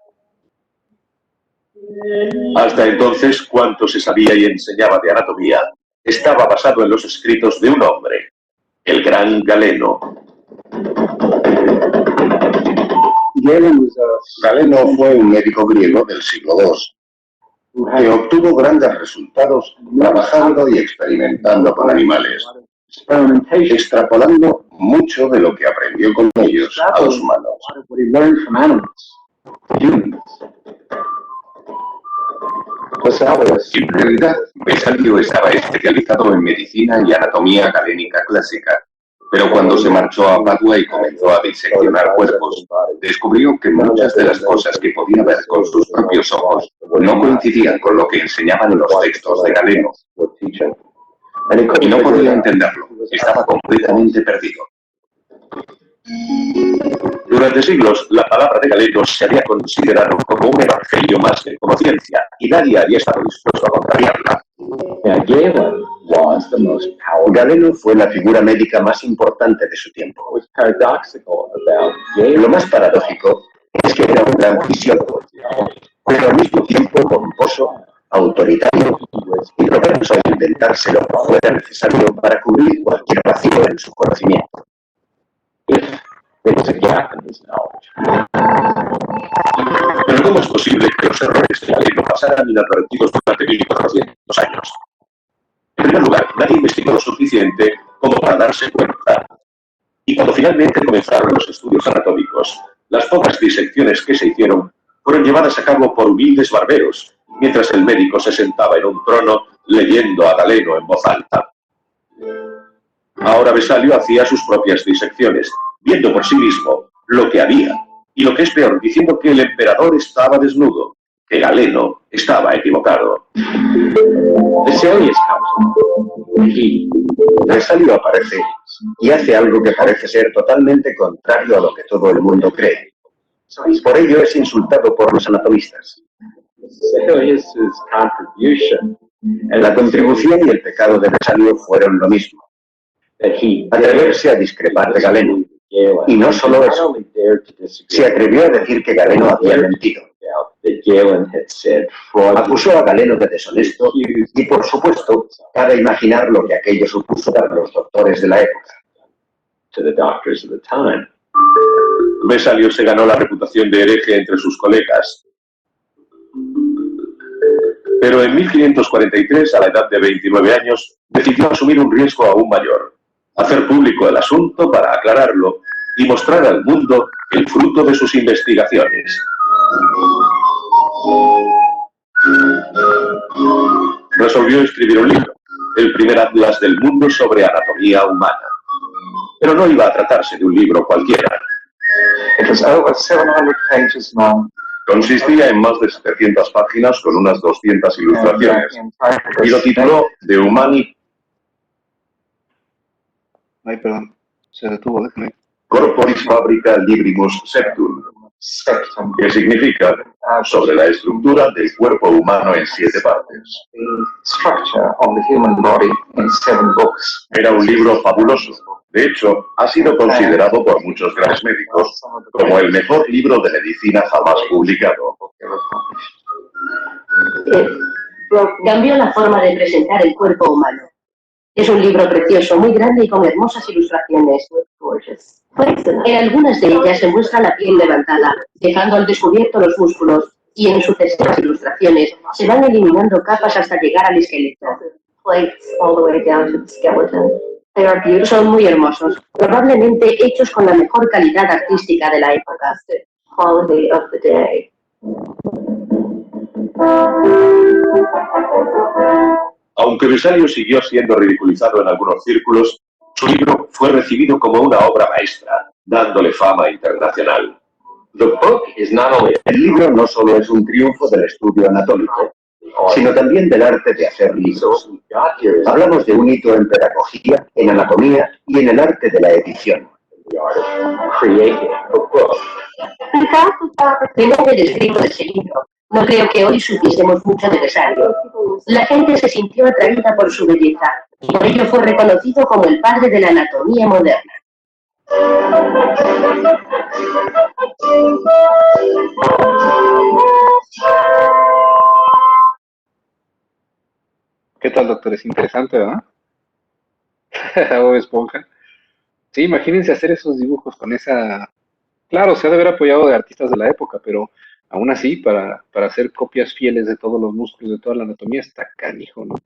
Hasta entonces, cuanto se sabía y enseñaba de anatomía estaba basado en los escritos de un hombre, el gran Galeno. Galeno fue un médico griego del siglo II, que obtuvo grandes resultados trabajando y experimentando con animales, extrapolando mucho de lo que aprendió con ellos a los humanos. En realidad, Vesalio estaba especializado en medicina y anatomía galénica clásica, pero cuando se marchó a Padua y comenzó a diseccionar cuerpos, descubrió que muchas de las cosas que podía ver con sus propios ojos no coincidían con lo que enseñaban los textos de Galeno. Y no podía entenderlo, estaba completamente perdido. Durante siglos, la palabra de Galeno se había considerado como un evangelio más que como ciencia, y nadie había estado dispuesto a contrariarla. Galeno fue la figura médica más importante de su tiempo. Lo más paradójico es que era un gran fisiólogo, pero al mismo tiempo pomposo, autoritario y propenso a inventarse lo que fuera necesario para cubrir cualquier vacío en su conocimiento. Pero ¿cómo es posible que los errores de Galeno pasaran inadvertidos durante 1400 años? En primer lugar, nadie investigó lo suficiente como para darse cuenta. Y cuando finalmente comenzaron los estudios anatómicos, las pocas disecciones que se hicieron fueron llevadas a cabo por humildes barberos, mientras el médico se sentaba en un trono leyendo a Galeno en voz alta. Ahora Vesalio hacía sus propias disecciones, viendo por sí mismo lo que había, y lo que es peor, diciendo que el emperador estaba desnudo, que Galeno estaba equivocado. Vesalio aparece y hace algo que parece ser totalmente contrario a lo que todo el mundo cree. Por ello es insultado por los anatomistas. La contribución y el pecado de Vesalio fueron lo mismo. Atreverse a discrepar de Galeno. Y no solo eso, se atrevió a decir que Galeno había mentido. Acusó a Galeno de deshonesto y, por supuesto, cabe imaginar lo que aquello supuso para los doctores de la época. Vesalio se ganó la reputación de hereje entre sus colegas. Pero en 1543, a la edad de 29 años, decidió asumir un riesgo aún mayor: hacer público el asunto para aclararlo y mostrar al mundo el fruto de sus investigaciones. Resolvió escribir un libro, el primer atlas del mundo sobre anatomía humana. Pero no iba a tratarse de un libro cualquiera. Consistía en más de 700 páginas con unas 200 ilustraciones y lo tituló De Humani. Ay, perdón, se detuvo, déjame. Corporis Fabrica Librimus Septum, que significa sobre la estructura del cuerpo humano en 7 partes. Era un libro fabuloso. De hecho, ha sido considerado por muchos grandes médicos como el mejor libro de medicina jamás publicado. Cambió la forma de presentar el cuerpo humano. Es un libro precioso, muy grande y con hermosas ilustraciones. En algunas de ellas se muestra la piel levantada, dejando al descubierto los músculos, y en sucesivas ilustraciones se van eliminando capas hasta llegar al esqueleto. Son muy hermosos, probablemente hechos con la mejor calidad artística de la época. Aunque Vesalio siguió siendo ridiculizado en algunos círculos, su libro fue recibido como una obra maestra, dándole fama internacional. El libro no solo es un triunfo del estudio anatómico, sino también del arte de hacer libros. Hablamos de un hito en pedagogía, en anatomía y en el arte de la edición. El nombre descrito de ese libro. No creo que hoy supiésemos mucho de Vesalio. La gente se sintió atraída por su belleza, y por ello fue reconocido como el padre de la anatomía moderna. ¿Qué tal, doctor? Es interesante, ¿verdad? Bob Esponja. Sí, imagínense hacer esos dibujos con esa... Claro, se ha de haber apoyado de artistas de la época, pero aún así, para hacer copias fieles de todos los músculos, de toda la anatomía, está canijo, ¿no?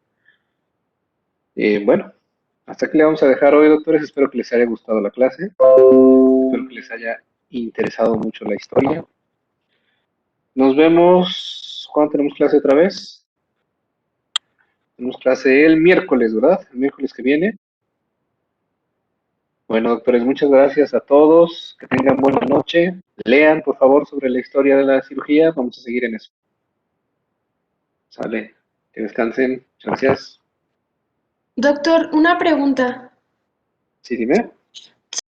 Bueno, hasta aquí le vamos a dejar hoy, doctores. Espero que les haya gustado la clase. Espero que les haya interesado mucho la historia. Nos vemos... ¿Cuándo tenemos clase otra vez? Tenemos clase el miércoles, ¿verdad? El miércoles que viene. Bueno, doctores, muchas gracias a todos. Que tengan buena noche. Lean, por favor, sobre la historia de la cirugía. Vamos a seguir en eso. Sale. Que descansen. Gracias. Doctor, una pregunta. Sí, dime.